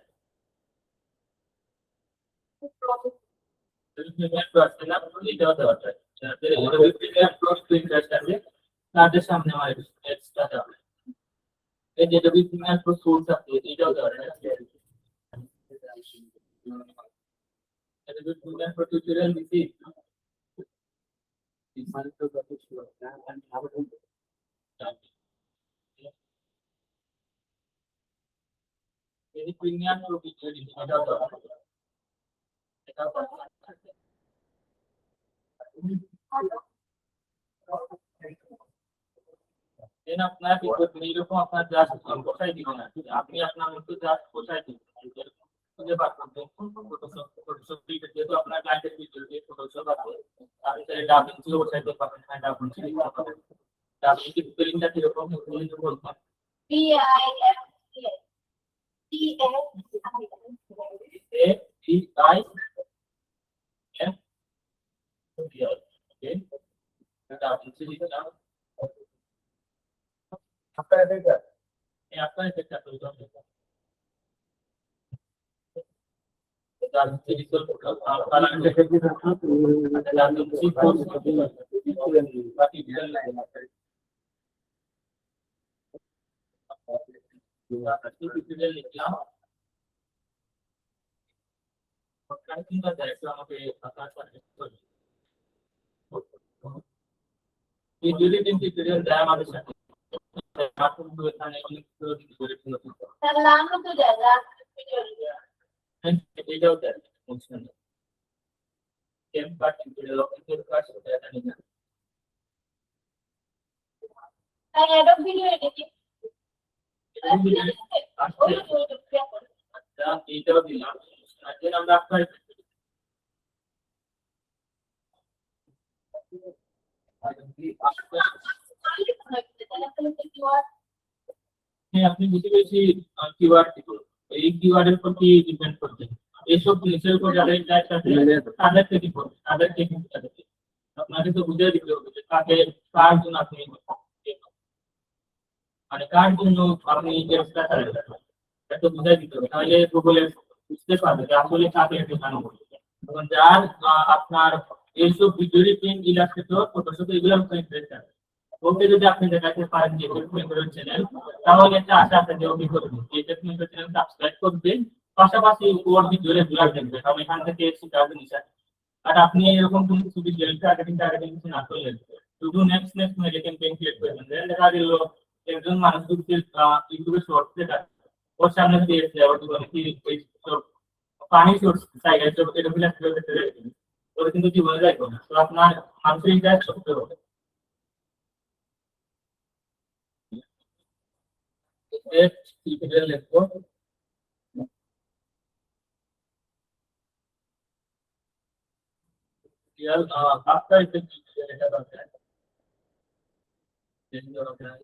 যদি প্রিমিয়ার করতে না এটাও দেওয়া যায় যদি প্রিমিয়ার ক্রস প্রিন্টার আছে তাদের সামনে আমার এক্সট্রা দেওয়া এই যে যদি প্রিমিয়ার ক্রস সোর্স আছে এটাও দেওয়া যায় এটা যদি প্রিমিয়ার ক্রস টিউটোরিয়াল দিছি এই প্রিমিয়ার ক্রস টিউটোরিয়াল এটাও দেওয়া যায় এটাও দেন আপনার কি করবেন এরকম আপনার জাস্ট বসাই দিবেন না আপনি আপনার মতো জাস্ট বসাই দিবেন খুঁজে বার করবেন ফটোশপ যেহেতু আপনার ক্লায়েন্টের ভিতরে যে ফটোশপ আছে আপনি তাহলে ডাবিং ছিল বসাইতে পারবেন হ্যাঁ ডাবিং ছিল ডাবিং কি স্পেলিংটা কিরকম বলতে বলবেন ওকে ডাবিং ছিল আপনার এটা আপনার এটা তৈরি করতে তার ফিজিক্যাল কালার দেখে দিতে জানতে কি কোর্স বাকি ডিজাইন লাগে বাকি ডিজাইন লিখলাম ওখানে কিংবা দেখো আমাকে আপনার সাথে এই যদি দিন টিউটোরিয়াল দেয় আমাদের সাথে আপনি তো এখানে অনেক কিছু করে ফেলতে তাহলে আমরা তো যাই এটাও দেয় বুঝছেন টেম কার্ড টিউটোরিয়াল অফিসের কাজ এটা নিয়ে তাই অ্যাডব ভিডিও এডিটিং আচ্ছা এইটাও দিলাম আর দেন আমরা আপনার আপনি বুঝতে পেরেছি কিওয়ার্ড এই কিওয়ার্ডের উপর কি ডিপেন্ড করছে এইসব নিচের উপর যাদের ইন্টারেস্ট আছে তাদের থেকে করবে তাদের থেকে আপনাকে তো বুঝে দিতে হবে যে কাকে কার জন্য আপনি মানে কার জন্য আপনি চেষ্টা করেন এটা বুঝাই দিতে হবে তাহলে গুগলে বুঝতে পারবে যে আসলে কাকে শেখানো হচ্ছে তখন যার আপনার এইসব ভিডিও এডিটিং ইলাস্ট্রেটর ফটোশপ এগুলোর উপর ইন্টারেস্ট আছে ওকে যদি আপনি দেখাতে পারেন যে টেকনিক্যাল চ্যানেল তাহলে একটা আশা আছে যে ওকে করবে এই টেকনিক্যাল চ্যানেল সাবস্ক্রাইব করবে পাশাপাশি ওর ভিডিও রেগুলার দেখবে কারণ এখান থেকে শিখাবে নিশা আর আপনি এরকম কোনো কিছু ভিডিও টার্গেটিং কিছু না করলে শুধু নেক্সট ক্যাম্পেইন ক্রিয়েট করবেন দেখা গেল একজন মানুষ যদি ইউটিউবে শর্টস দেখা ওর সামনে দিয়ে এসে আবার কি ওই পানি সোর্স জায়গায় এটা বিলাস করে দেখতে যাবেন ওরা কিন্তু জীবনে যাইব না তো আপনার মানুষের ইন্টারেস্ট করতে হবে টিউটোরিয়াল লিখবো টিউটোরিয়াল আফটার ইফেক্ট টিউটোরিয়াল এটা দরকার দেন দরকার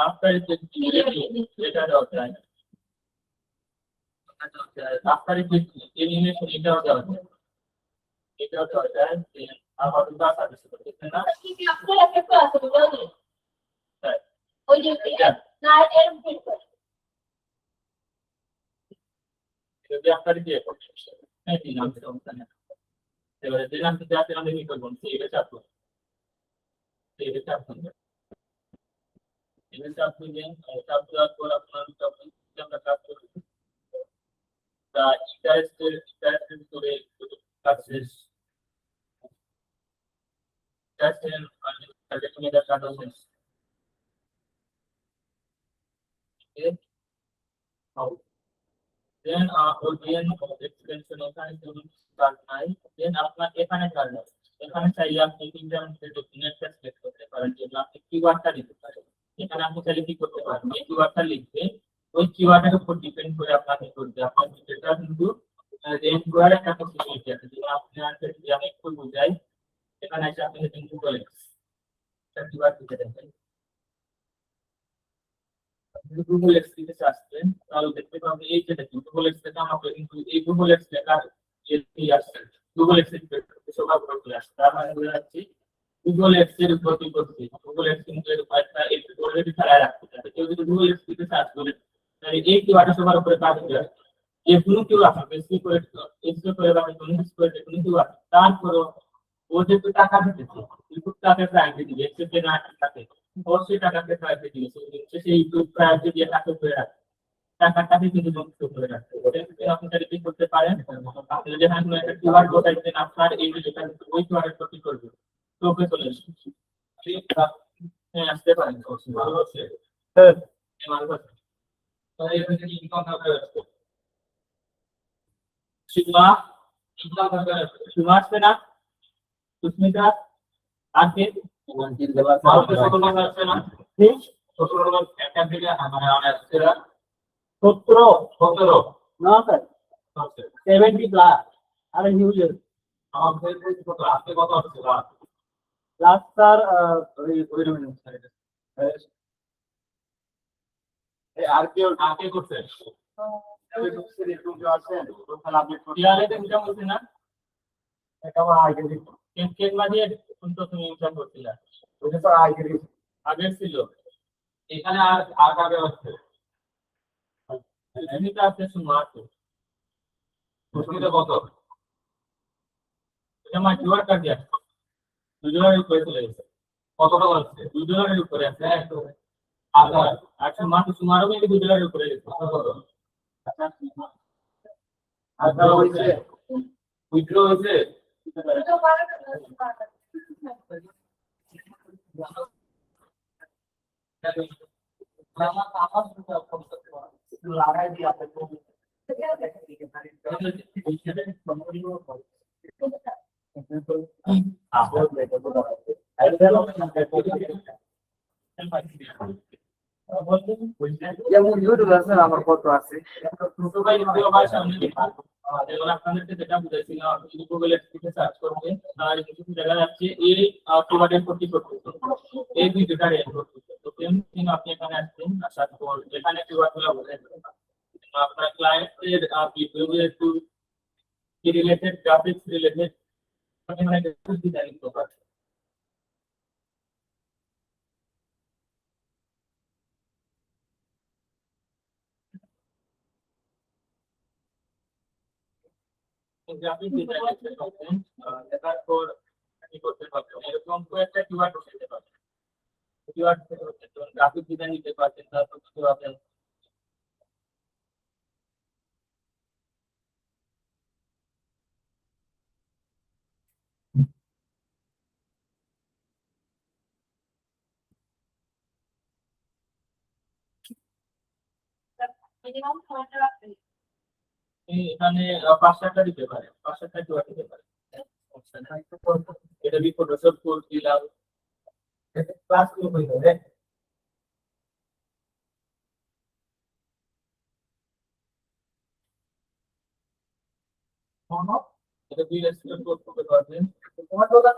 আফটার ইফেক্ট টিউটোরিয়াল এটা দরকার আফটার ইফেক্ট এনিমেশন এটাও দরকার এটাও দরকার আবার বাস আছে না কি আপনার একটা আছে বুঝলেন ওই যে না এর ভিতর যদি আপনার দিয়ে করছেন হ্যাঁ দিলাম সমস্যা নেই এবারে দিলাম তো যাতে আমি কি করব সেটা চাপবো সেটা চাপবো এটা চাপবো দেন চাপ দেওয়ার পর আপনার আমরা কাজ করব তা ইন্টারেস্টেড করে কাজ শেষ and targeting the conditions. Okay. Now, then again extension এখানে যদি start নাই then আপনার এখানে কাজ আছে এখানে চাইলে আপনি তিনটা ডকুমেন্টটা সিলেক্ট করতে পারেন যে আপনি কিওয়ার্ডটা দিতে পারেন এখানে আপনি চাইলে কি করতে পারেন এই কিওয়ার্ডটা লিখবে ওই কিওয়ার্ডের উপর ডিপেন্ড করে আপনাকে করতে আপনার যেটা কিন্তু রেঞ্জ করার একটা পসিবিলিটি আছে যে আপনার যদি আমি একটু বুঝাই এখানে এসে আপনি যদি গুগল একটা কিওয়ার্ড দিতে দেখেন গুগল এক্স থেকে সার্চ করেন তাহলে দেখতে পাবেন এই যে দেখুন গুগল এক্স থেকে আমাকে কিন্তু এই গুগল এক্স লেখার যে আসছে গুগল এক্স এর সবার উপর চলে আসছে তার মানে বোঝা যাচ্ছে গুগল এক্স এর উপর কি করছে গুগল এক্স কিন্তু এর একটা অলরেডি চালায় রাখছে কেউ যদি গুগল এক্স থেকে সার্চ করে তাহলে এই কিওয়ার্ডটা সবার উপরে কাজ করে যে কোনো কেউ আছে বেশি করে এক্সট্রা করে বা কোনো কিছু করে কোনো কেউ আছে তারপরও ও যেহেতু টাকা দিতেছে ইউটিউব তাকে প্রায়োরিটি দিবে এক্সেপ্টে না থাকে অবশ্যই টাকাকে প্রায়োরিটি দিবে সেই ইউটিউব প্রায়োরিটি দিয়ে টাকা করে রাখে টাকাটাকে কিন্তু যুক্ত করে রাখে ওটা কিন্তু আপনি তাহলে কি করতে পারেন আপনি যেখানে কোনো একটা কিওয়ার্ড বসাইছেন আপনার এই যেটা ওই কিওয়ার্ডের কপি করবে তো ওকে চলে আসবে ঠিক হ্যাঁ আসতে পারেন ভালো আছে স্যার ভালো আছে তাহলে এখানে কি ইনকাম দরকার আছে সিগমা ইনকাম দরকার আছে সিগমা আসবে না সুস্মিতা আজকে ভারতের সকল ভাষা আছে না ঠিক সকল একটা থেকে মানে আসছে 17 না স্যার আচ্ছা 70 প্লাস আর নিউজের আমাদের কত আজকে কত আসছে লাস্ট স্যার ওই রকম স্যার আর কি আগে করছে এটা এটা বলছে না আমার আগে কেক বাজিয়ে কিন্তু তুমি ইনকাম করছিলা ওটা স্যার আগে আগে ছিল এখানে আর আর আগে হচ্ছে এমনিতে আছে সুমার্ট সুস্মিতা কত এটা আমার কিওয়ার্ড কার্ড দিয়ে $2 উপরে চলে গেছে কত টাকা আছে $2 উপরে আছে আচ্ছা আর সুমারও কিন্তু $2 উপরে গেছে আচ্ছা হইছে উইথড্র হয়েছে লাগাই দিয়ে আপনি যেমন ইউটিউব আছে আমার কত আছে ছোট ভাই দ্বিতীয় ভাই সামনে লেখা যেমন আপনাদেরকে যেটা বুঝাইছিলাম আপনি যদি গুগল এক্সপ্রেসে সার্চ করবেন আর কিছু জায়গা যাচ্ছে এই কিওয়ার্ডের প্রতি করতে এই ভিডিওটা রেড করতে তো সেম থিং আপনি এখানে আসছেন আসার পর এখানে কিওয়ার্ডগুলো বোঝাবেন আপনার ক্লায়েন্টের ভিডিও একটু রিলেটেড গ্রাফিক্স রিলেটেড মানে ডিজাইন করতে পারেন গ্রাফিক ডিজাইন করতেন দেখার পর কি করতে পারবেন এরকম কয়েকটা কিওয়ার্ড বসাতে পারবেন কিওয়ার্ড গ্রাফিক ডিজাইন নিতে পারছেন তারপর কিছু আপনার মিনিমাম সময়টা রাখবেন এখানে 5-7টা দিতে পারে 5-7টা কিওয়ার্ড দিতে পারে এটা বি ফটোশপ কোড দিলাম ক্লাস কি হইলো রে এটা বি রেস্টুরেন্ট কোড করতে পারবেন তোমার দোকান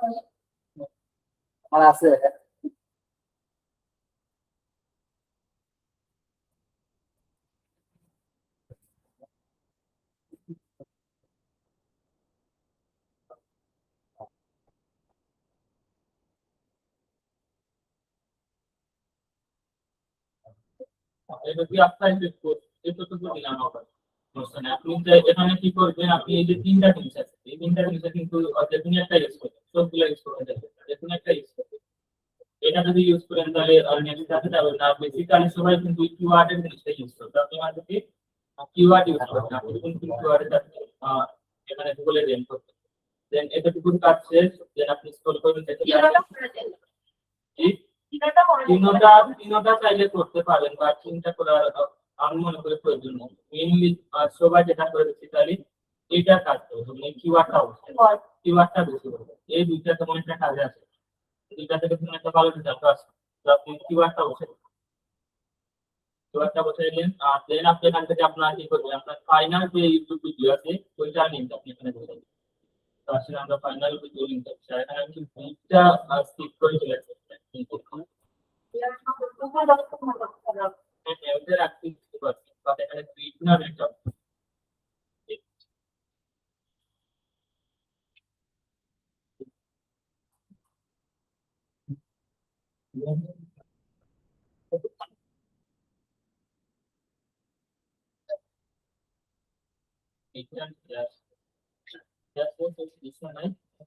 আমার আছে এটা কি আপনার কোড এটা তো দিলাম আবার বুঝছেন আপনি এখানে কি করবেন আপনি এই যে তিনটা জিনিস আছে এই তিনটা জিনিস কিন্তু যেকোনো একটা ইউজ করবেন সবগুলো ইউজ করতে যাবেন যেকোনো একটা ইউজ করবেন এটা যদি ইউজ করেন তাহলে নেক্সট সাথে যাবেন না বেসিক্যালি সবাই কিন্তু কিওয়ার্ডের জিনিসটা ইউজ করবে আপনি হয়তো কি কিওয়ার্ড ইউজ করবেন আপনি কোন কিওয়ার্ডের সাথে এখানে গুগলে রেঞ্জ করতে দেন এতটুকু কাজ শেষ দেন আপনি স্ক্রল করবেন দেখতে তিনটা চাইলে করতে পারেন বা তিনটা করার আমি মনে করি প্রয়োজন নেই মেইনলি সবাই যেটা করে বেসিক্যালি এইটা কাজ করবে মানে কিওয়ার্ডটা বেশি করবে এই দুইটা তেমন একটা কাজে আছে দুইটা থেকে তুমি একটা ভালো রেজাল্ট আসবে তো আপনি কিওয়ার্ডটা বসে একটা বসাইলেন আর দেন আপনি এখান থেকে আপনার কি করবেন, আপনার ফাইনাল যে ইউটিউব ভিডিও আছে ওইটার লিংক আপনি এখানে বসাইবেন। তো আসলে আমরা ফাইনাল ভিডিও লিংক আছে এখানে আমি ভিডিওটা স্কিপ করে চলে আসছি। হ্যাঁ, ওটা রাখতে পারছি বাট এখানে ক্লিক না রেখে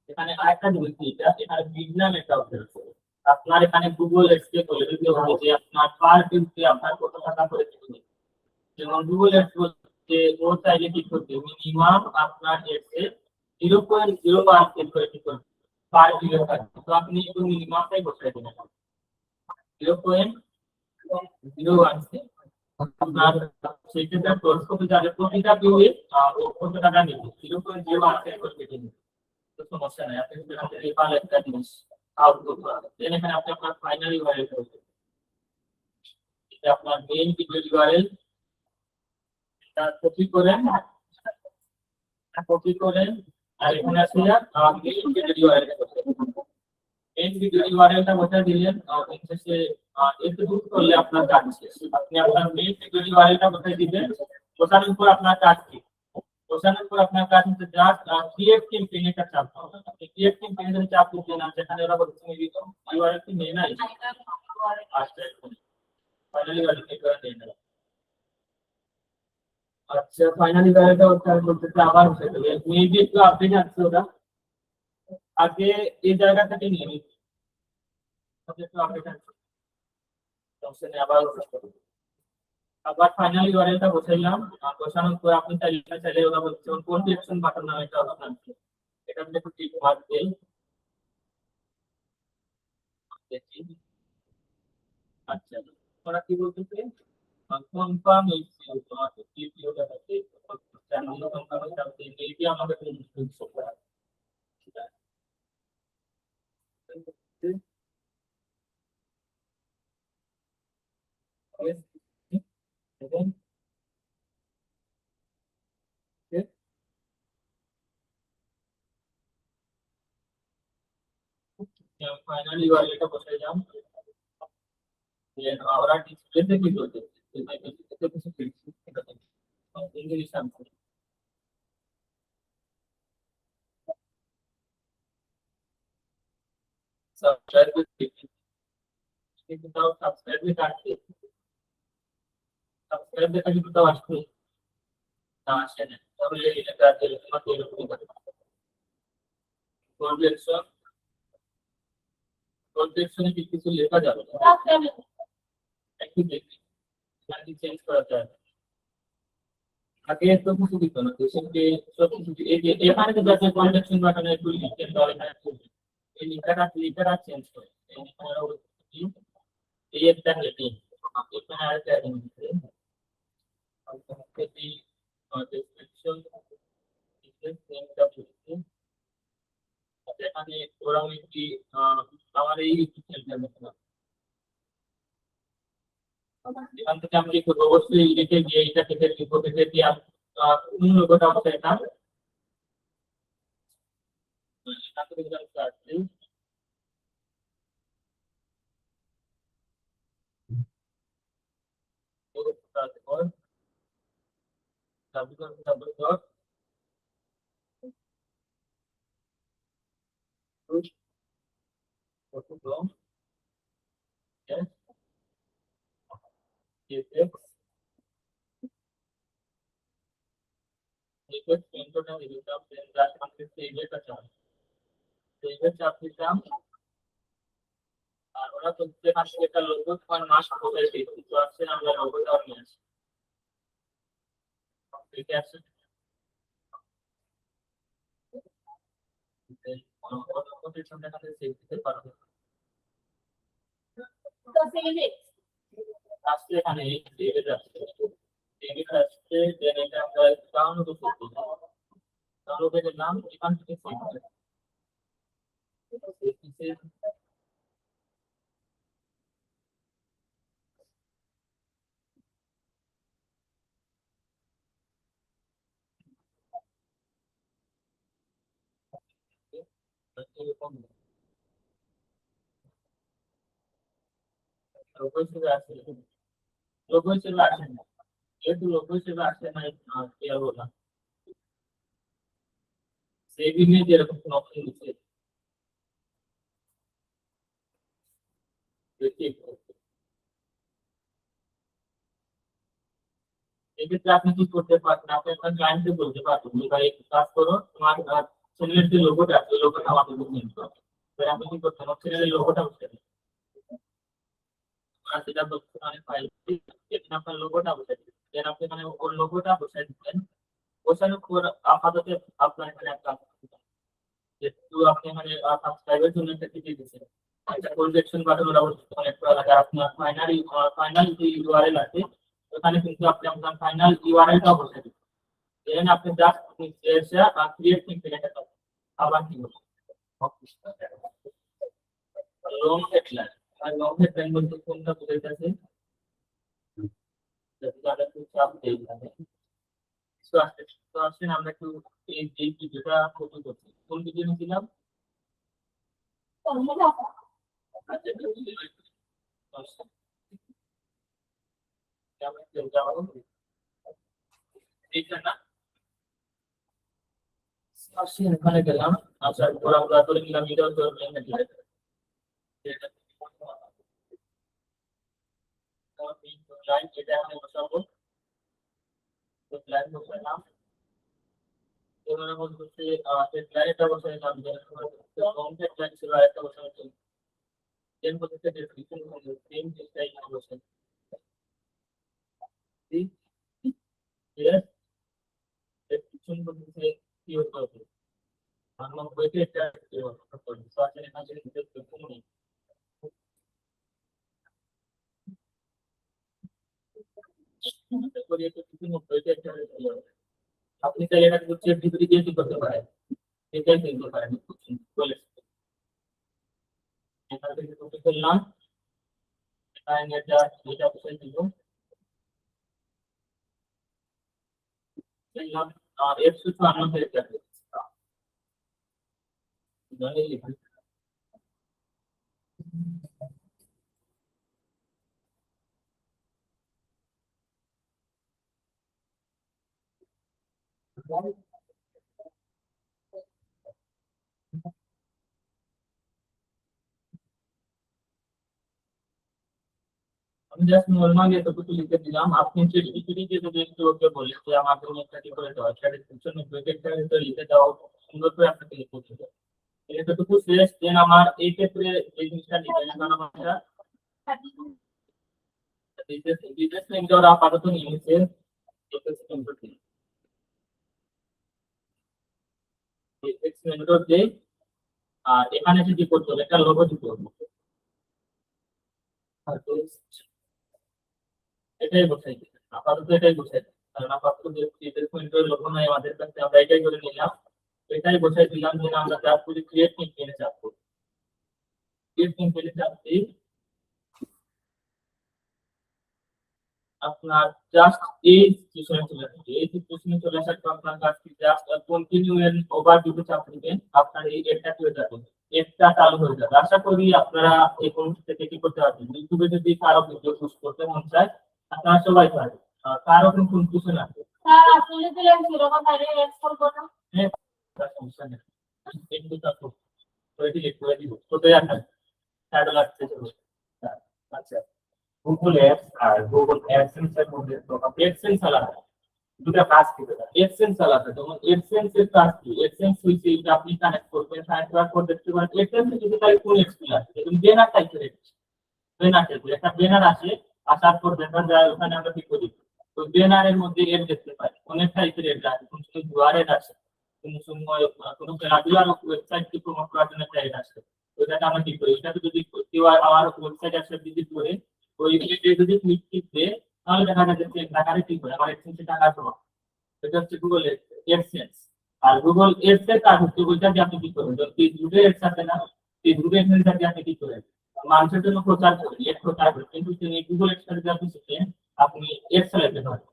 এখানে আরেকটা জিনিস এটা এখানে বিগনাম একটা অপশন আছে। আপনার এখানে গুগল এক্সকে বলে দিতে হবে যে আপনার পার ভিউতে আপনার কত টাকা করে দিবেন। যেমন গুগল এক্স বলতে ও চাইলে কি করবে, মিনিমাম আপনার এক্সে 0.01 সেট করে কি করবে পার ভিউ থাকবে। তো আপনি একটু মিনিমামটাই বসাই দেবেন 0.01 সেট। আপনার সেক্ষেত্রে খরচ করতে যাবে প্রতিটা ভিউয়ে কত টাকা নেবে 0.01 সেট করে দিবেন। তো সমস্যা নাই, আপনি এখান থেকে পার একটা জিনিস আউটপুট করবেন। দেন এখানে আপনি আপনার ফাইনাল ইউআরএল করবেন। এটা আপনার মেইন ভিডিও ইউআরএল কপি করেন আর এখানে আসলে main video URL main video ইউআরএলটা বসায় দিলেন শেষে একটু দূর করলে আপনার কাজ শেষ। আপনি আপনার মেইন ভিডিও ইউআরএলটা বসায় দিবেন, বসানোর পর আপনার কাজ কি, বসানোর পর আপনার কাজ হচ্ছে জাস্ট ক্রিয়েট ক্যাম্পেইন একটা চাপ দাও। আপনি ক্রিয়েট ক্যাম্পেইনের চাপ দিবেন না, যেখানে ওরা বলছে ইউআরএল কি নেই নাই আসছে ফাইনালি ইউআরএল করে দেন। আচ্ছা ফাইনালি ইউআরএলটা ওটা বলতে আবার মেবি একটু আপডেট আছে ওটা আগে এই জায়গা থেকে নিয়ে নিই একটু আপডেট আছে অপশনে আবার ফাইনাল ইউআরএলটা বসাইলাম। বসানোর পর আপনি চাইলে ওরা বলছে কোন ডিরেকশন বাটন নামে একটা অপশন আছে, এটা আপনি একটু টিক মার্ক দেন। দেখি আচ্ছা ওরা কি বলতেছে কনফার্ম ইসিউ তোমাকে ইসিউটা আছে চ্যানেল কনফার্ম করতে এইটি আমাদের ফাইনালি ইউআরএলটা বসাইলাম। ওরা ডিসপ্লেতে কি করতেছে কিছু ইংলিশ আনসার সাবস্ক্রাইব কিন্তু তাও সাবস্ক্রাইব কাটছে, সাবস্ক্রাইব দেখা কিন্তু তাও আসছে না, আসে না। তাহলে এটা তোমাকে এরকম কনভেনশনে কি কিছু লেখা যাবে না, একটু দেখি চেঞ্জ করা যায়। আগে তো কিছু দিত না সেটাকে সব কিছু এখানে তো যাচ্ছে কনভেনশন বাটনে একটু লিখতে দেওয়া এখানে এই লিখাটা চেঞ্জ করে এই একটা হেডিং এখানে আরেকটা হেডিং দিতে এই ডেসক্রিপশন এখানে ওরা একটি আমার এই এখান থেকে আমি কি করবো, অবশ্যই লিখে গিয়ে এটা থেকে লিখবো লিখে দিয়ে কোন লোগোটা আমাকে এটা এখান থেকে যদি আমি start করি, তারপর www. Yes, yes, ইন্টারনেট দিলাম দেন জাস্ট আমি সেভটা চাপ সেভে চাপ দিলাম আর ওরা তো যেখান থেকে একটা লোগো তোমার মাস কোথায় দিচ্ছি তো আসছে আমরা লোগোটা নিয়ে আসি ঠিক আছে। সামনে কাছে সেভ দিতে পারবো তো সেই আসছে এখানে সেভে যাচ্ছে সেভে আসছে দেন এটা আমরা ডাউনলোড করতে ডাউনলোডে গেলাম এখান থেকে সেভ লোগো হিসেবে আসে, লোগো হিসেবে আসে না, যেহেতু লোগো হিসেবে আসে না, কি আর বললাম, সেভ ইমেজ এরকম কোনো অপশন দিচ্ছে দেখি। এক্ষেত্রে আপনি কি করতে পারবেন, আপনি আপনার ক্লায়েন্টকে বলতে পারবেন যে ভাই একটু কাজ করো, তোমার চ্যানেলের যে লোগোটা আছে ওই লোগোটা আমাকে নিয়ে করো। তাই আপনি কি করতে হবে, চ্যানেলের লোগোটা বসে দিন, আর সেটা বলতে অনেক ফাইল আপনার লোগোটা বসে দিন, দেন আপনি এখানে ওর লোগোটা বসে দিবেন। বসানোর পর আপাতত আপনার এখানে একটা যেহেতু আপনি এখানে সাবস্ক্রাইবের জন্য একটা টিপে দিয়েছেন, একটা কল সেকশন বাটন ওরা কানেক্ট করা লাগে, আপনার ফাইনাল যে ইউআরএল আছে ওখানে কিন্তু আপনি আপনার ফাইনাল ইউআরএলটা বসে দিবেন। দেন আপনি জাস্ট এসে ক্রিয়েট লিংক লিখে দেবেন। আবার কি বলবো, লং হেডলাইন, আর লং হেডলাইন বলতে কোনটা বোঝাইতেছে, যারা একটু চাপ দেই মানে তো আসেন আমরা একটু এই যে ভিডিওটা কপি করছি, কোন ভিডিও নিয়েছিলাম, আচ্ছা এটা ভিডিও এইটা না, আসেন এখানে গেলাম। আচ্ছা ওরা আমরা করে নিলাম ভিডিও তো হেডলাইন, এটা লাইন এটা এখানে বসাবো, তো লাইন বসালাম। এবারে বলতেছে হেডলাইন এটা বসাইলাম, কম হেডলাইন ছিল একটা বসাইলাম, দেন বলতেছে ডেসক্রিপশন সেম স্টাইল বসাই, ঠিক আছে, ডেসক্রিপশন বলতেছে কি হতে হবে, আমরা বইতে একটা করি তো আসলে এখানে ডেসক্রিপশন নেই, করি একটা কিছু বইতে একটা আপনি চাইলে এটা হচ্ছে ডিগ্রি দিয়ে কি করতে পারেন, এটাই কিন্তু পারেন বলে এখান থেকে কপি করলাম, এখানে এটা এটা বসাই দিব, দিলাম আর F54 হয়ে যাবে, জানি লিখুন আমি জাস্ট নরমালি এতটুকু লিখে দিলাম। আপনি যে ডিগ্রিতে যদি একটু ওকে বলেন যে আমার জন্য একটা কি করে দেওয়া, সেটা ডিসক্রিপশন ব্র্যাকেটটা তো লিখে দাও, সুন্দর করে আপনাকে লিখে দিতে হবে, এতটুকু শেষ। দেন আমার এই ক্ষেত্রে এই জিনিসটা লিখে নেন, কারণ আমরা বিজনেস লিংক ওরা আপাতত নিয়েছে আর এখানে যদি করতে হবে একটা লোগো দিতে হবে, এটাই বসাই দিতে আপাতত, এটাই বসাই দিতে, কারণ আপাতত যে লোগো নাই আমাদের কাছে, আমরা এটাই করে নিলাম, এটাই বসাই দিলাম। যে আমরা চাপ করি ক্রিয়েট লিংক এনে চাপ করি, ক্রিয়েট লিংক এনে চাপ দিই, আপনার জাস্ট এই সিচুয়েশনে চলে আসবে, এই সিচুয়েশনে চলে আসার পর আপনার কাছে জাস্ট কন্টিনিউ এন্ড ওভার দিতে চাপ দিবেন, আপনার এই এটা হয়ে যাবে, এটা চালু হয়ে যাবে। আশা করি আপনারা এই কোর্স থেকে কি করতে পারবেন, ইউটিউবে যদি কারো ভিডিও পোস্ট করতে মন চায় আপনারা সবাই পারবেন, কারো কোনো কনফিউশন আছে স্যার আসলে তো আমি সেরকম ভাবে এক্সপোর্ট করব, হ্যাঁ তার সমস্যা নেই, একটু তারপর করে দিব ছোট একটা টাইটেল লাগছে চলো। আচ্ছা গুগল অ্যাপস আর গুগল অ্যাডসেন্স এর মধ্যে তো অ্যাডসেন্স আলাদা, দুটো কাজ কি করে, অ্যাডসেন্স আলাদা, যেমন অ্যাডসেন্স এর কাজ কি, অ্যাডসেন্স হইছে এটা আপনি কানেক্ট করবেন, কানেক্ট করার পর দেখতে পারেন অ্যাডসেন্স যদি তাই কোন এক্সপেল আছে, তুমি ব্যানার টাইপের ব্যানার টাইপের একটা ব্যানার আসে, আসার পর দেখা যায় ওখানে আমরা কি করি, তো ব্যানারের মধ্যে এড দেখতে পাই, অনেক টাইপের এড আছে, কোন সময় ইউআরএল আছে, কোন সময় কোনো রেগুলার ওয়েবসাইট কে প্রমোট করার জন্য একটা এড আছে, ওইটাকে আমরা কি করি, ওইটাকে যদি কেউ আমার ওয়েবসাইট আসলে ভিজিট করে ওই ভিডিও যদি ক্লিক টিপে তাহলে দেখা যাচ্ছে যে টাকারে কি করে আমার এক্সচেঞ্জে টাকা জমা, এটা হচ্ছে গুগল এডসেন্স। আর গুগল এডসেন্স আর হচ্ছে ওইটা দিয়ে আপনি কি করবেন, যদি ফেসবুকে এডস আছে না, ফেসবুকে এডসেন্স দিয়ে আপনি কি করেন মানুষের জন্য প্রচার করেন, এড প্রচার করেন, কিন্তু গুগল এডসেন্স দিয়ে আপনি শিখেন আপনি এড চালাতে পারেন,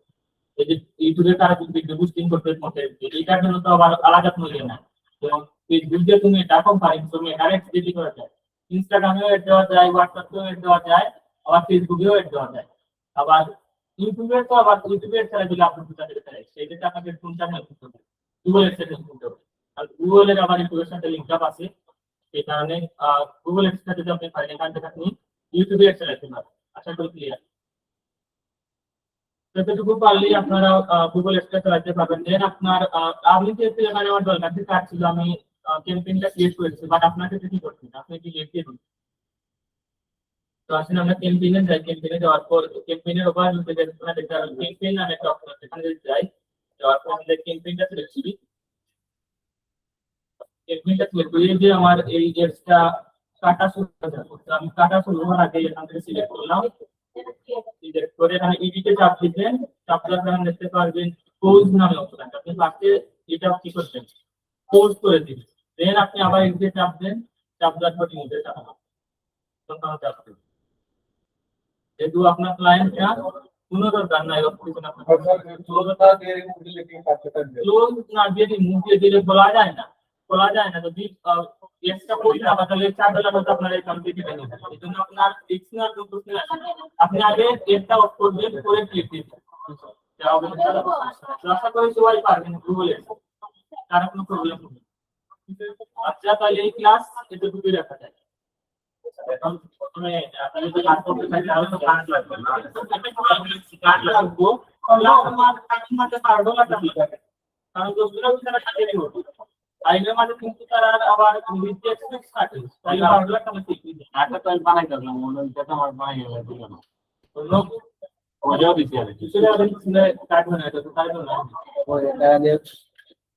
এই যে ইউটিউবে তারা ভিডিও বুস্টিং করতে মতে এটার জন্য তো আবার আলাদা মূল্য না, এবং ফেসবুকে তুমি এটা কোম্পানি তুমি ডাইরেক্ট এডিট করা যায়, ইনস্টাগ্রামেও এড দেওয়া যায়, হোয়াটসঅ্যাপেও এড দেওয়া যায়, আবার ফেসবুকেও এড দেওয়া যায়। আবার ইউটিউবে তো আবার ইউটিউবের ছাড়া যদি আপনি করতে চাই সেক্ষেত্রে আপনাকে কোন চ্যানেল করতে হবে, গুগল এডসেন্স করতে হবে। আর গুগলের আবার ইউটিউবের সাথে লিংক আপ আছে, সেই কারণে গুগল এডসেন্স যদি আপনি পারেন এখান থেকে আপনি ইউটিউবে এড চালাতে পারবেন। আশা করি ক্লিয়ার। যতটুকু পারলেই আপনারা গুগল এডসেন্স চালাতে পারবেন। দেন আপনার আমি যেহেতু এখানে আমার দরকার কাজ ছিল, আমি ক্যাম্পেইনটা ক্রিয়েট করেছি, বাট আপনাকে কি করতে হবে, আপনি কি লিখে দিন। তো আসলে আমরা ক্যাম্পেইনে যাই, ক্যাম্পেইনে যাওয়ার পর ক্যাম্পেইনের ওভারভিউতে যে আপনারা দেখতে পাবেন ক্যাম্পেইন নামে একটা অপশন আছে, সেখানে যদি যাই যাওয়ার পর আমাদের ক্যাম্পেইনটা সিলেক্ট করি, ক্যাম্পেইনটা সিলেক্ট করি যে আমার এই এডসটা কাটা শুরু হয়ে যাবে। তো আমি কাটা শুরু হওয়ার আগে এখান থেকে সিলেক্ট করলাম, সিলেক্ট করে এখানে এডিটে চাপ দিবেন, চাপ দেওয়ার পর দেখতে পারবেন পোজ নামে অপশন আছে, আপনি ফার্স্টে এটা কি করবেন পোজ করে দিবেন, দেন আপনি আবার এডিটে চাপ দেন, চাপ দেওয়ার পর নিচে চাপ দেন। যেহেতু আপনার ক্লায়েন্টরা কোনো দরকার নাই ক্লোজ না দিয়ে মুভ দিয়ে দিলে বলা যায় না, যদি এক্সট্রা কোড না তাহলে $4 মতো আপনার এই কমপ্লিট হয়ে যাবে। এই জন্য আপনার এক্সট্রা আপনি আগে এটা অফ করবেন, করে ক্লিক দিবেন। আশা করি সবাই পারবেন গুগলে, তার কোনো প্রবলেম নেই। আচ্ছা, তাহলে এই ক্লাস এতটুকুই রাখা যায়। এখন প্রথমে আপনি যদি কাজ করতে চান তাহলে তো কাজ লাগবে না, কাজ লাগবে আমার কাজের মধ্যে $12 লাগবে, কারণ যতগুলো তারা সাথে দিব আইনের মধ্যে কিন্তু তারা আবার নিচে এক্সপেক্ট থাকে, তাই $12 টাকা ঠিক দিই। আটা তো আমি বানাই দিলাম, ওটা তো আমার বানাই দিলাম না, তো লোক ওটাও দিতে হবে, সেটা আমি শুনে কাট বানাই তো তাই তো না ওই এটা দিয়ে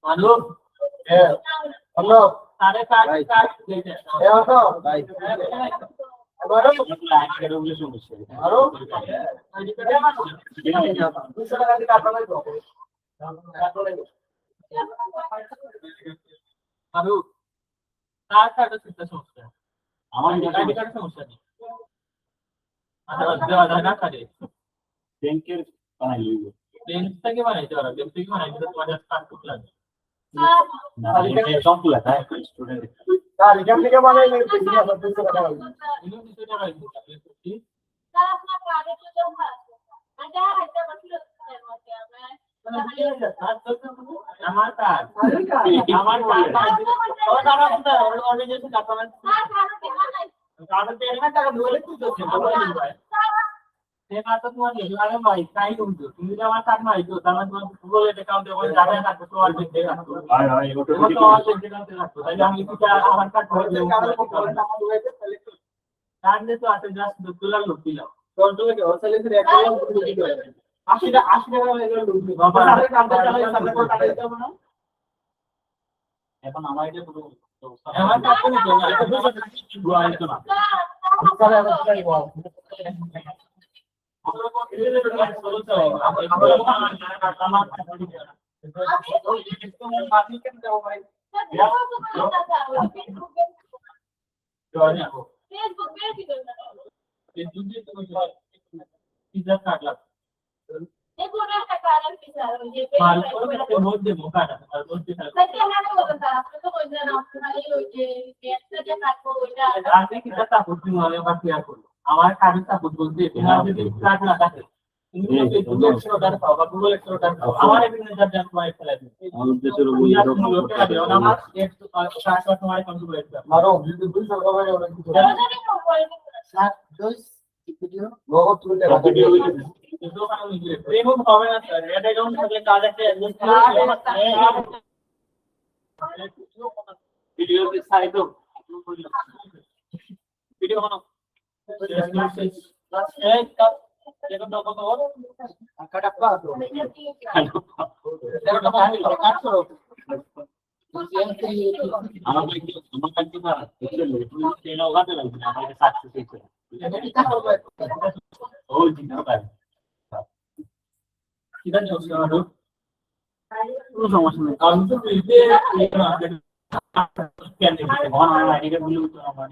আনো হ্যালো তারে কাট দিতে এ হতো ভাই আরো লাইন করে বলে সমস্যা আরো $200 টাকা দিয়ে আপনারা দাও আরো তার কাটা চিন্তা সমস্যা আমার আইডি কার্ড সমস্যা নেই। আচ্ছা দেওয়া যায় না কাটে ব্যাংকের বানাই লইব, ব্যাংক থেকে বানাইতে পারো, ব্যাংক থেকে বানাইতে তো তোমার কার্ড টুক লাগবে না, এটা সব লাগা স্টুডেন্ট তার এখান থেকে বানাই লইব $200 টাকা লাগবে, $200 টাকা লাগবে কি স্যার আপনার কার্ডে তো জমা আছে আচ্ছা এটা বাকি আমার card organization customer card payment টাকা দিলে কি করতে হবে সে কার্ড তো তোমার নিয়ে আরে ভাই তাই কিন্তু তুমি যে আমার কার্ড নাই তো তাহলে তোমার গুগল অ্যাকাউন্টে ওই যাবে না তো তোমার দেখতে রাখো ভাই ভাই ওটা তো আমার দেখতে রাখো তাই আমি কিছু আমার কার্ড ধরে দেব কার্ড নিয়ে তো আছে জাস্ট $2 লোক দিলাম তোর তো কি হোলসেলের অ্যাকাউন্ট করে দিবে $80 লাগবে লুটবি বাবা আরে কামটা চালাই সামনে করে টাকা দিতে হবে না এখন আমার এটা পুরো আমার কাছে না এটা তো গোয়াল তো না তাহলে আমি কি বল আমরা কোন এর বলতে হবে আমার বাকি কেন দেব ভাই ফেসবুক পেজ দিবেন না ফেসবুকে তো পিজা কার্ড লাগবে দেখো না টাকা আর কি স্যার ওই যে মাল করে মধ্যে মোকাটা আর মধ্যে তাকে না বলতে স্যার আপনি তো বলছেন না আপনি ওই যে পেজটা যে কাটবো ওইটা আপনি কি কথা বুঝতে মানে বা শেয়ার করুন আমার কার্ডটা বুঝতে তোমার যদি কার্ড না থাকে তুমি যদি গুগল এক্সট্রা পাও বা গুগল এক্সট্রা পাও আমার এখানে যা যা তোমার ফেলা দিই আমাদের দেশের লোকেরা দেও না আমার একটু কার্ডটা তোমার কন্ট্রিবিউট করতে মারো যদি 200 টাকা ওরা কি করে স্যার দোস ভিডিও বহুত তুলতে ভিডিও কিন্তু কারণ রিমুভ হবে না স্যার এটা যখন থাকলে কাজ একটা অ্যাডজাস্ট করে ভিডিও কে সাইড দাও ভিডিও বানাও एक कप देखो तो और कटप्पा तो देखो काट करो আমাদের কি আমার কাছে না এটা লাগাতে লাগবে না আমাদের 700 থেকে এটা কি করবে ও জিনা ভাই কিটা চলছে আরো কোনো সমস্যা নেই আমি তো প্রিজে কেন আছে কেন ঘন আইডিটা বলি তো আমার